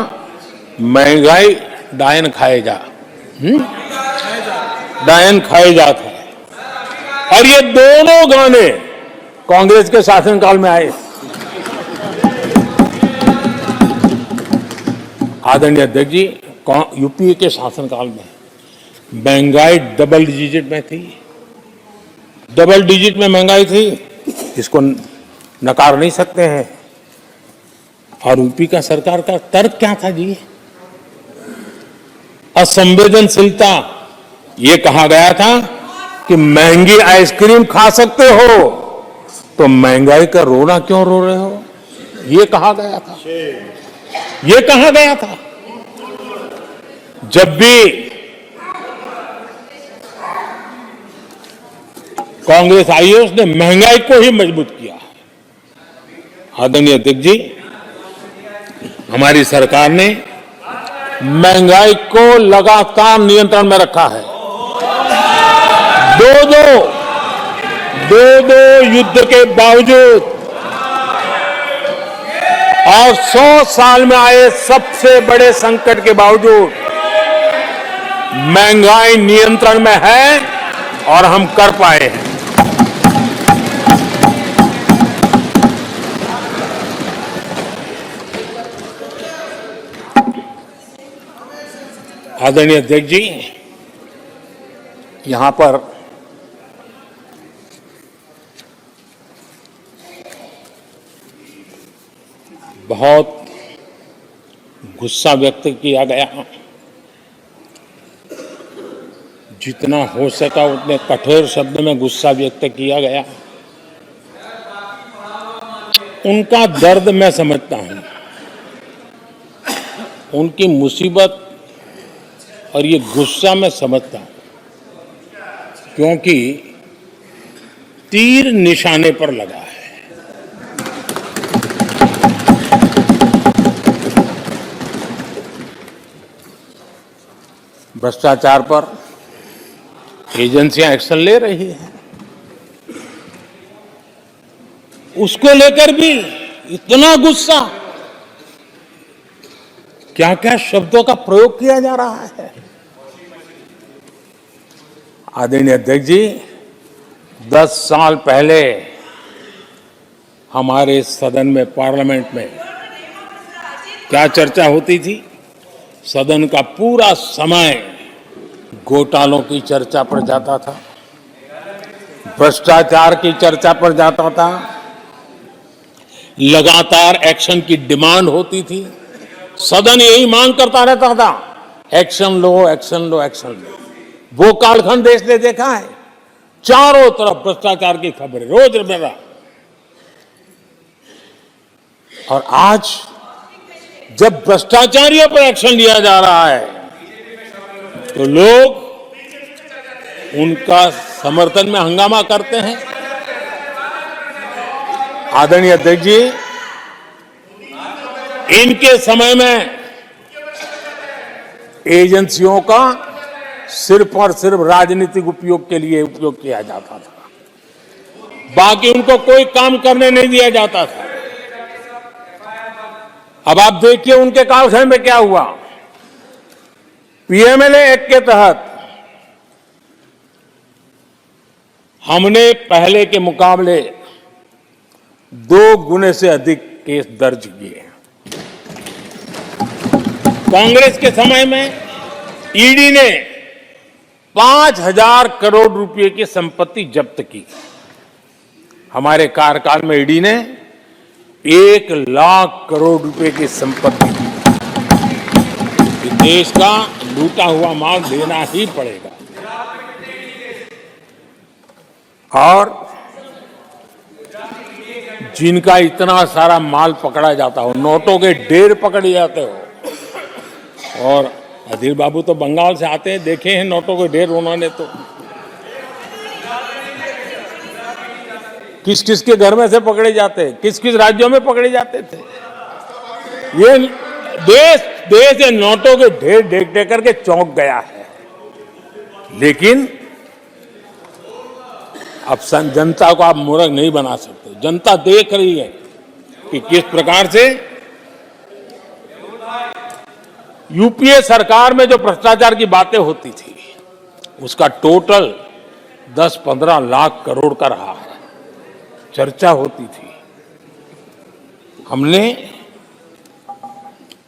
महंगाई डायन खाए जा, डायन खाए जा था। और ये दोनों गाने कांग्रेस के शासनकाल में आए। आदरणीय अध्यक्ष जी, यूपीए के शासनकाल में महंगाई डबल डिजिट में थी, डबल डिजिट में महंगाई थी, इसको नकार नहीं सकते हैं। और यूपी का सरकार का तर्क क्या था जी? असंवेदनशीलता। ये कहा गया था कि महंगी आइसक्रीम खा सकते हो तो महंगाई का रोना क्यों रो रहे हो, ये कहा गया था, ये कहा गया था। जब भी कांग्रेस आई है उसने महंगाई को ही मजबूत किया है। आदरणीय अध्यक्ष जी, हमारी सरकार ने महंगाई को लगातार नियंत्रण में रखा है। दो युद्ध के बावजूद और 100 साल में आए सबसे बड़े संकट के बावजूद महंगाई नियंत्रण में है और हम कर पाए हैं। आदरणीय अध्यक्ष जी, यहां पर बहुत गुस्सा व्यक्त किया गया। जितना हो सका उतने कठोर शब्द में गुस्सा व्यक्त किया गया। उनका दर्द मैं समझता हूं, उनकी मुसीबत और ये गुस्सा मैं समझता हूं, क्योंकि तीर निशाने पर लगा है। भ्रष्टाचार पर एजेंसियां एक्शन ले रही हैं, उसको लेकर भी इतना गुस्सा, क्या क्या शब्दों का प्रयोग किया जा रहा है। आदरणीय अध्यक्ष जी, 10 साल पहले हमारे सदन में, पार्लियामेंट में क्या चर्चा होती थी? सदन का पूरा समय घोटालों की चर्चा पर जाता था, भ्रष्टाचार की चर्चा पर जाता था, लगातार एक्शन की डिमांड होती थी। सदन यही मांग करता रहता था, एक्शन लो, एक्शन लो, एक्शन लो। वो कालखंड देश ने देखा है, चारों तरफ भ्रष्टाचार की खबरें रोजमर्रा। और आज जब भ्रष्टाचारियों पर एक्शन लिया जा रहा है तो लोग उनका समर्थन में हंगामा करते हैं। आदरणीय अध्यक्ष जी, इनके समय में एजेंसियों का सिर्फ और सिर्फ राजनीतिक उपयोग के लिए उपयोग किया जाता था, बाकी उनको कोई काम करने नहीं दिया जाता था। अब आप देखिए उनके कालखंड में क्या हुआ। पीएमएलए एक्ट के तहत हमने पहले के मुकाबले 2 गुने से अधिक केस दर्ज किए। कांग्रेस के समय में ईडी ने 5,000 करोड़ रुपए की संपत्ति जब्त की। हमारे कार्यकाल में ईडी ने 1 लाख करोड़ रुपए की संपत्ति की। देश का लूटा हुआ माल देना ही पड़ेगा। और जिनका इतना सारा माल पकड़ा जाता हो, नोटों के ढेर पकड़े जाते हो। और अधीर बाबू तो बंगाल से आते हैं, देखे हैं नोटों के ढेर उन्होंने। तो किस किस के घर में से पकड़े जाते, किस किस राज्यों में पकड़े जाते थे। ये देश ये नोटों के ढेर देख देख करके चौंक गया है। लेकिन अब जनता को आप मूर्ख नहीं बना सकते। जनता देख रही है कि किस प्रकार से यूपीए सरकार में जो भ्रष्टाचार की बातें होती थी, उसका टोटल 10-15 लाख करोड़ का रहा है, चर्चा होती थी। हमने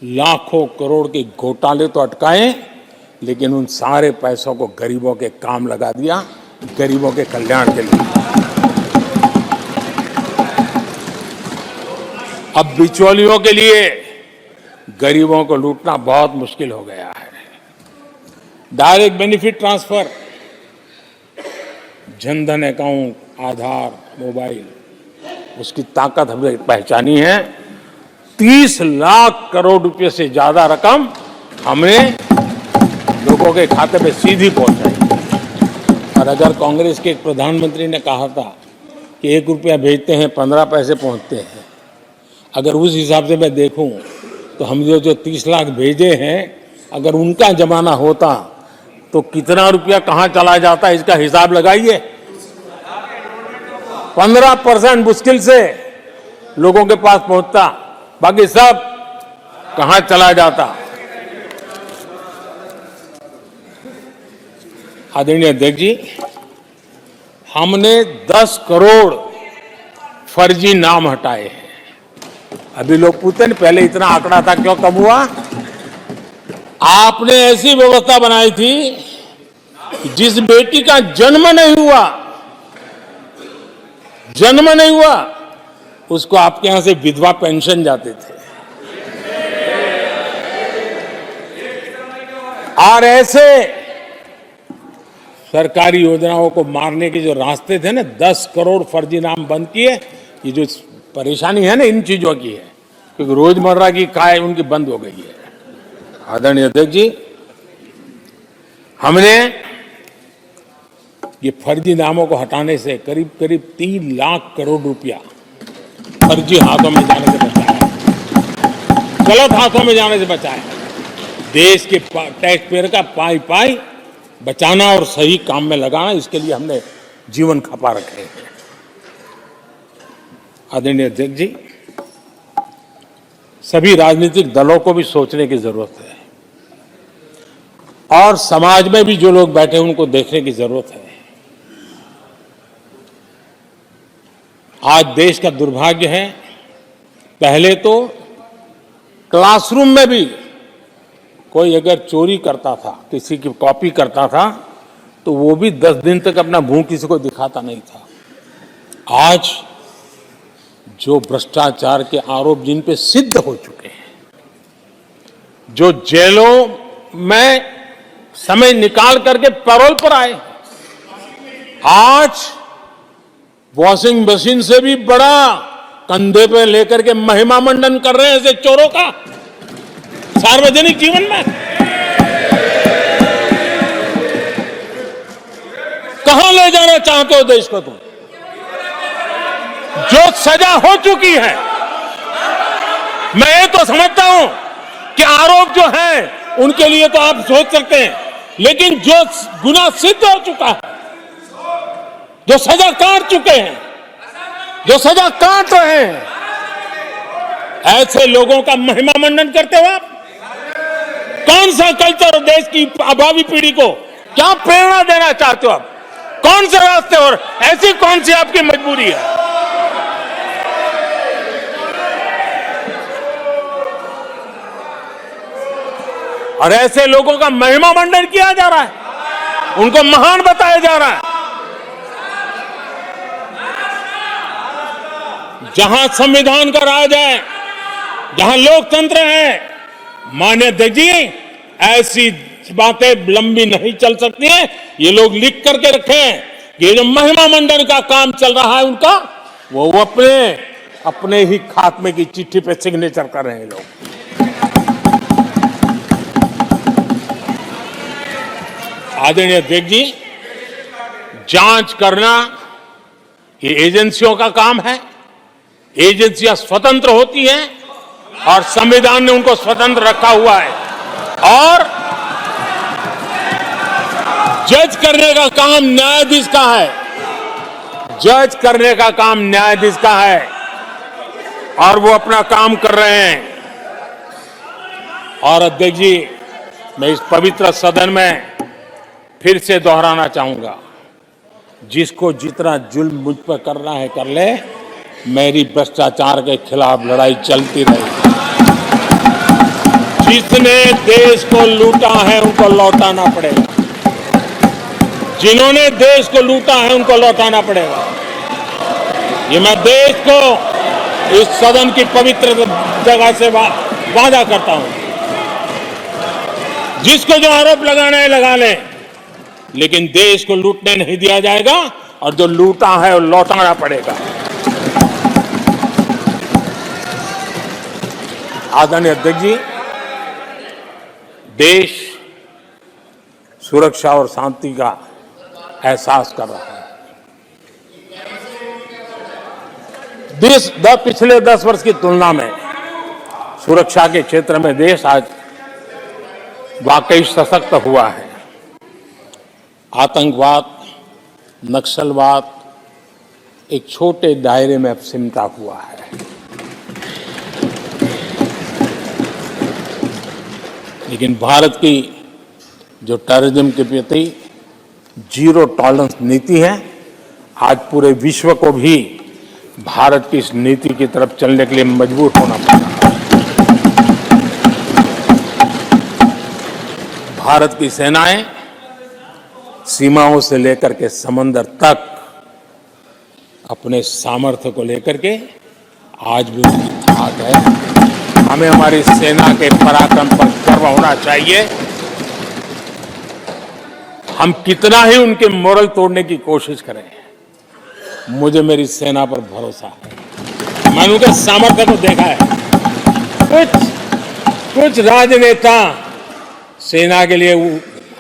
लाखों करोड़ के घोटाले तो अटकाए, लेकिन उन सारे पैसों को गरीबों के काम लगा दिया, गरीबों के कल्याण के लिए। अब बिचौलियों के लिए गरीबों को लूटना बहुत मुश्किल हो गया है। Direct benefit transfer, Jandhan account, Aadhaar, mobile, उसकी ताकत हमने पहचानी है। 30 लाख करोड़ रुपए से ज्यादा रकम हमने लोगों के खाते में सीधी पहुंचाई। और अगर कांग्रेस के एक प्रधानमंत्री ने कहा था कि 1 रुपया भेजते हैं 15 पैसे पहुंचते हैं, अगर उस हिसाब से मैं देखूं तो हम जो 30 लाख भेजे हैं, अगर उनका जमाना होता तो कितना रुपया कहां चला जाता, इसका हिसाब लगाइए। 15% मुश्किल से लोगों के पास पहुंचता, बाकी सब कहां चला जाता। आदरणीय अध्यक्ष जी, हमने 10 करोड़ फर्जी नाम हटाए हैं। अभी लोग पूछते हैं पहले इतना आंकड़ा था, क्यों कम हुआ? आपने ऐसी व्यवस्था बनाई थी, जिस बेटी का जन्म नहीं हुआ उसको आपके यहां से विधवा पेंशन जाते थे। और ऐसे सरकारी योजनाओं को मारने के जो रास्ते थे ना, 10 करोड़ फर्जी नाम बंद किए। ये जो परेशानी है ना इन चीजों की है, क्योंकि रोजमर्रा की काय उनकी बंद हो गई है। आदरणीय अध्यक्ष जी, हमने ये फर्जी नामों को हटाने से करीब करीब 3 लाख करोड़ रुपया फर्जी हाथों में जाने से बचाया, गलत हाथों में जाने से बचाया। देश के टैक्स पेयर का पाई पाई बचाना और सही काम में लगाना, इसके लिए हमने जीवन खपा रखे हैं। आदरणीय अध्यक्ष जी, सभी राजनीतिक दलों को भी सोचने की जरूरत है और समाज में भी जो लोग बैठे हैं उनको देखने की जरूरत है। आज देश का दुर्भाग्य है, पहले तो क्लासरूम में भी कोई अगर चोरी करता था, किसी की कॉपी करता था, तो वो भी 10 दिन तक अपना मुंह किसी को दिखाता नहीं था। आज जो भ्रष्टाचार के आरोप जिन पे सिद्ध हो चुके हैं, जो जेलों में समय निकाल करके पैरोल पर आए, आज वॉशिंग मशीन से भी बड़ा कंधे पे लेकर के महिमा मंडन कर रहे हैं ऐसे चोरों का सार्वजनिक जीवन में। कहां ले जाना चाहते हो देश को तुम? जो सजा हो चुकी है, मैं ये तो समझता हूं कि आरोप जो है उनके लिए तो आप सोच सकते हैं, लेकिन जो गुनाह सिद्ध हो चुका है, जो सजा काट चुके हैं, जो सजा काट रहे हैं, ऐसे लोगों का महिमा मंडन करते हो आप? कौन सा कल्चर देश की भावी पीढ़ी को क्या प्रेरणा देना चाहते हो आप? कौन से रास्ते और ऐसी कौन सी आपकी मजबूरी है? और ऐसे लोगों का महिमा मंडन किया जा रहा है, उनको महान बताया जा रहा है। जहां संविधान का राज है, जहां लोकतंत्र है, माननीय अध्यक्ष जी, ऐसी बातें लंबी नहीं चल सकती हैं। ये लोग लिख करके रखें कि ये जो महिमा मंडन का काम चल रहा है उनका, वो अपने ही खात्मे की चिट्ठी पे सिग्नेचर कर रहे हैं लोग। आदरणीय अध्यक्ष जी, जांच करना ये एजेंसियों का काम है। एजेंसियां स्वतंत्र होती हैं और संविधान ने उनको स्वतंत्र रखा हुआ है, और जज करने का काम न्यायाधीश का है। जज करने का काम न्यायाधीश का है और वो अपना काम कर रहे हैं। और अध्यक्ष जी, मैं इस पवित्र सदन में फिर से दोहराना चाहूंगा, जिसको जितना जुल्म मुझ पर करना है कर ले, मेरी भ्रष्टाचार के खिलाफ लड़ाई चलती रहेगी। जिसने देश को लूटा है उनको लौटाना पड़ेगा, जिन्होंने देश को लूटा है उनको लौटाना पड़ेगा। ये मैं देश को इस सदन की पवित्र जगह से वादा करता हूं। जिसको जो आरोप लगाना है लगा ले, लेकिन देश को लूटने नहीं दिया जाएगा और जो लूटा है वो लौटाना पड़ेगा। आदरणीय अध्यक्ष जी, देश सुरक्षा और शांति का एहसास कर रहा है। देश पिछले 10 वर्ष की तुलना में सुरक्षा के क्षेत्र में देश आज वाकई सशक्त हुआ है। आतंकवाद, नक्सलवाद, एक छोटे दायरे में अब सिमटा हुआ है। लेकिन भारत की जो टेररिज्म के प्रति जीरो टॉलरेंस नीति है, आज पूरे विश्व को भी भारत की इस नीति की तरफ चलने के लिए मजबूर होना पड़ा। भारत की सेनाएं सीमाओं से लेकर के समंदर तक अपने सामर्थ्य को लेकर के आज भी उनकी थाक है। हमें हमारी सेना के पराक्रम पर गर्व होना चाहिए। हम कितना ही उनके मोरल तोड़ने की कोशिश करें, मुझे मेरी सेना पर भरोसा है। मैंने उनके सामर्थ्य को देखा है। कुछ राजनेता सेना के लिए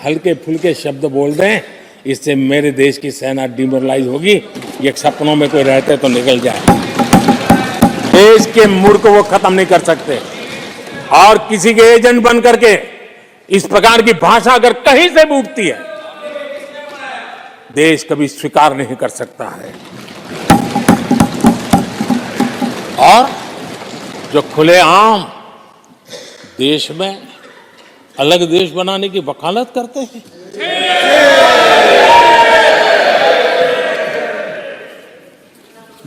हल्के फुल्के शब्द बोल दें, इससे मेरे देश की सेना डिमोरलाइज होगी, ये सपनों में कोई रहते तो निकल जाए। देश के मूर्ख को वो खत्म नहीं कर सकते। और किसी के एजेंट बन करके इस प्रकार की भाषा अगर कहीं से भी उठती है, देश कभी स्वीकार नहीं कर सकता है। और जो खुलेआम देश में अलग देश बनाने की वकालत करते हैं,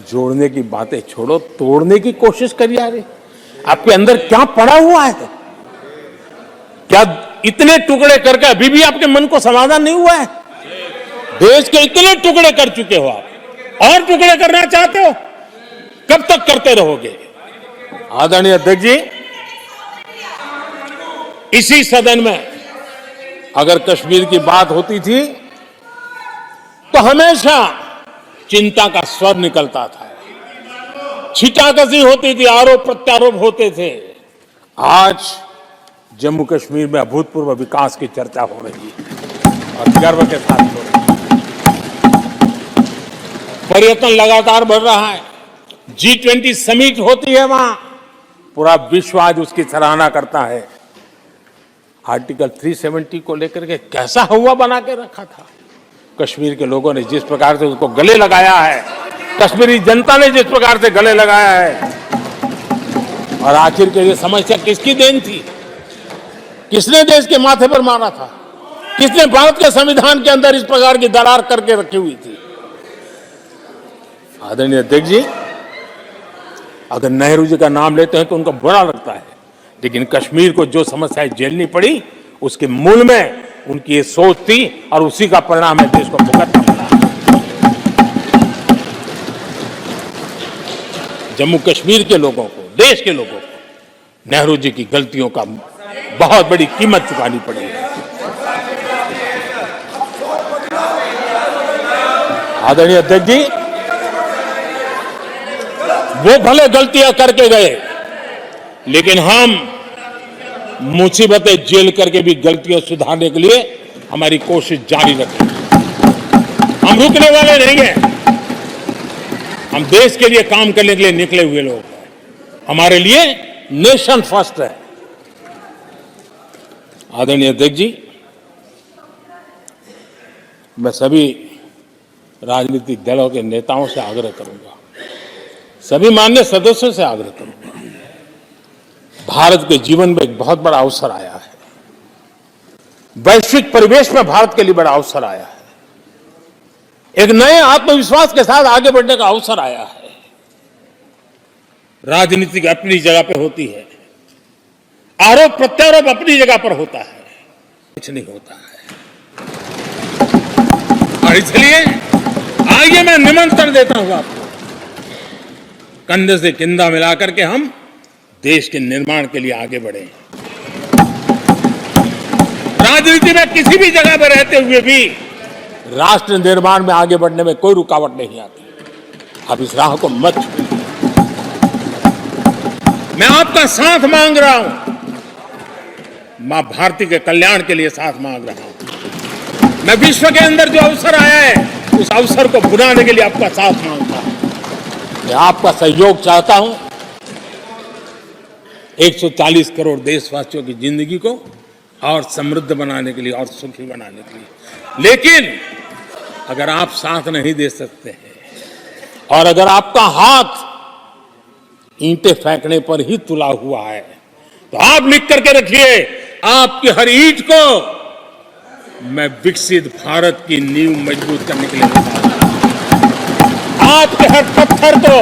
जोड़ने की बातें छोड़ो, तोड़ने की कोशिश करिए। यार, आपके अंदर क्या पड़ा हुआ है? क्या इतने टुकड़े करके अभी भी आपके मन को समाधान नहीं हुआ है? देश के इतने टुकड़े कर चुके हो आप, और टुकड़े करना चाहते हो? कब तक करते रहोगे? आदरणीय अध्यक्ष जी, इसी सदन में अगर कश्मीर की बात होती थी तो हमेशा चिंता का स्वर निकलता था, छिटाकशी होती थी, आरोप प्रत्यारोप होते थे। आज जम्मू कश्मीर में अभूतपूर्व विकास की चर्चा हो रही है और गर्व के साथ हो रही है। पर्यटन लगातार बढ़ रहा है। G20 समिट होती है वहां, पूरा विश्व आज उसकी सराहना करता है। आर्टिकल 370 को लेकर के कैसा हुआ बना के रखा था। कश्मीर के लोगों ने जिस प्रकार से उसको गले लगाया है, कश्मीरी जनता ने जिस प्रकार से गले लगाया है, और आखिर के ये समस्या किसकी देन थी? किसने देश के माथे पर मारा था? किसने भारत के संविधान के अंदर इस प्रकार की दरार करके रखी हुई थी? आदरणीय अध्यक्ष जी, अगर नेहरू जी का नाम लेते हैं तो उनको बुरा लगता है, लेकिन कश्मीर को जो समस्याएं झेलनी पड़ी उसके मूल में उनकी ये सोच थी और उसी का परिणाम है देश को भुगतना पड़ा। जम्मू कश्मीर के लोगों को, देश के लोगों को नेहरू जी की गलतियों का बहुत बड़ी कीमत चुकानी पड़ी है। आदरणीय अध्यक्ष जी, वो भले गलतियां करके गए, लेकिन हम मुसीबतें झेल करके भी गलतियां सुधारने के लिए हमारी कोशिश जारी रखेंगे। हम रुकने वाले नहीं हैं। हम देश के लिए काम करने के लिए निकले हुए लोग हैं। हमारे लिए नेशन फर्स्ट है। आदरणीय अध्यक्ष जी, मैं सभी राजनीतिक दलों के नेताओं से आग्रह करूंगा, सभी माननीय सदस्यों से आग्रह करूंगा, भारत के जीवन में एक बहुत बड़ा अवसर आया है। वैश्विक परिवेश में भारत के लिए बड़ा अवसर आया है। एक नए आत्मविश्वास के साथ आगे बढ़ने का अवसर आया है। राजनीति अपनी जगह पे होती है, आरोप प्रत्यारोप अपनी जगह पर होता है, कुछ नहीं होता है। और इसलिए आइए मैं निमंत्रण देता हूं आपको, कंधे से कंधा मिलाकर के हम देश के निर्माण के लिए आगे बढ़े। राजनीति में किसी भी जगह पर रहते हुए भी राष्ट्र निर्माण में आगे बढ़ने में कोई रुकावट नहीं आती। आप इस राह को मत छोड़िए। मैं आपका साथ मांग रहा हूं, मां भारती के कल्याण के लिए साथ मांग रहा हूं। मैं विश्व के अंदर जो अवसर आया है, उस अवसर को बुलाने के लिए आपका साथ मांगता हूं। मैं आपका सहयोग चाहता हूं 140 करोड़ देशवासियों की जिंदगी को और समृद्ध बनाने के लिए और सुखी बनाने के लिए। लेकिन अगर आप साथ नहीं दे सकते हैं, और अगर आपका हाथ ईंटें फेंकने पर ही तुला हुआ है तो आप लिख करके रखिए, आपकी हर ईंट को मैं विकसित भारत की नींव मजबूत करने के लिए लगाऊंगा। आपके हर पत्थर को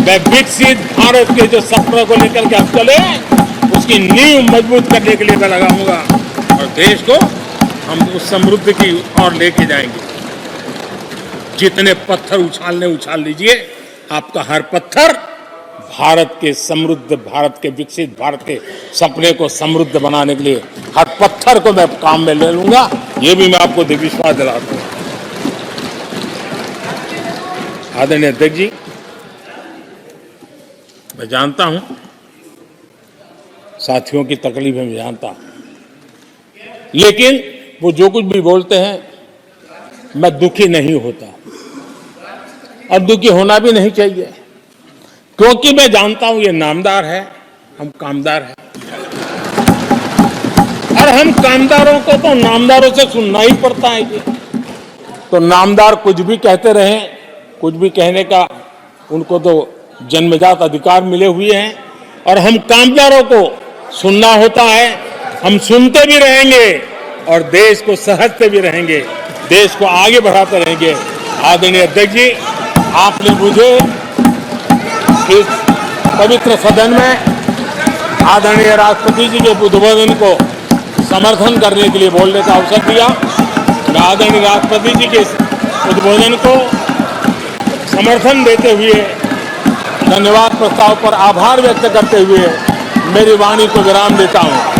मैं विकसित भारत के जो सपनों को लेकर के आप चले उसकी नींव मजबूत करने के लिए मैं लगाऊंगा और देश को हम उस समृद्धि की ओर लेके जाएंगे। जितने पत्थर उछाल लीजिए, आपका हर पत्थर भारत के समृद्ध, भारत के विकसित भारत के सपने को समृद्ध बनाने के लिए हर पत्थर को मैं काम में ले लूंगा। ये भी मैं आपको विश्वास दिलाता हूं। आदरणीय अध्यक्ष जी, मैं जानता हूं साथियों की तकलीफ मैं जानता हूं, लेकिन वो जो कुछ भी बोलते हैं मैं दुखी नहीं होता और दुखी होना भी नहीं चाहिए, क्योंकि मैं जानता हूं ये नामदार है, हम कामदार हैं और हम कामदारों को तो नामदारों से सुनना ही पड़ता है। जी तो नामदार कुछ भी कहते रहें, कुछ भी कहने का उनको तो जन्मजात अधिकार मिले हुए हैं और हम कामदारों को सुनना होता है। हम सुनते भी रहेंगे और देश को सहजते भी रहेंगे, देश को आगे बढ़ाते रहेंगे। आदरणीय अध्यक्ष जी, आपने मुझे इस पवित्र सदन में आदरणीय राष्ट्रपति जी के उद्बोधन को समर्थन करने के लिए बोलने का अवसर दिया। मैं आदरणीय राष्ट्रपति जी के उद्बोधन को समर्थन देते हुए धन्यवाद प्रस्ताव पर आभार व्यक्त करते हुए मेरी वाणी को विराम देता हूं।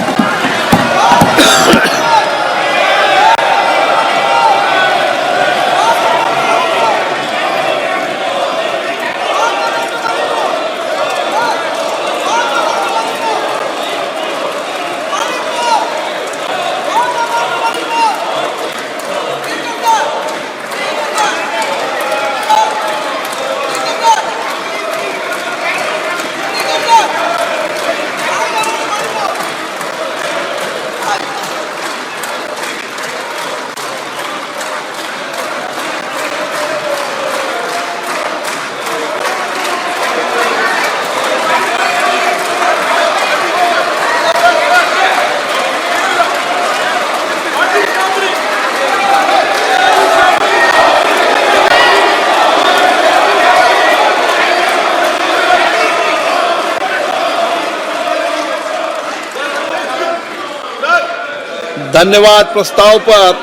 धन्यवाद प्रस्ताव पर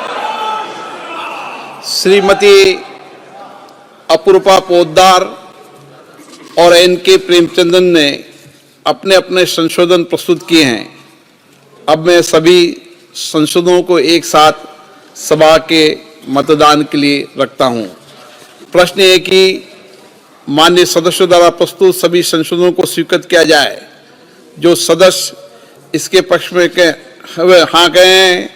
श्रीमती अपूर्वा पोद्दार और एन.के. प्रेमचंद्रन ने अपने अपने संशोधन प्रस्तुत किए हैं। अब मैं सभी संशोधनों को एक साथ सभा के मतदान के लिए रखता हूं। प्रश्न है कि माननीय सदस्यों द्वारा प्रस्तुत सभी संशोधनों को स्वीकृत किया जाए। जो सदस्य इसके पक्ष में हाँ कहें,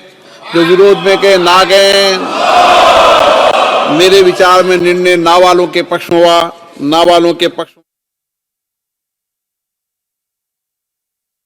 जो विरोध में कहें ना कहें। मेरे विचार में निर्णय ना वालों के पक्ष में हुआ, ना वालों के पक्ष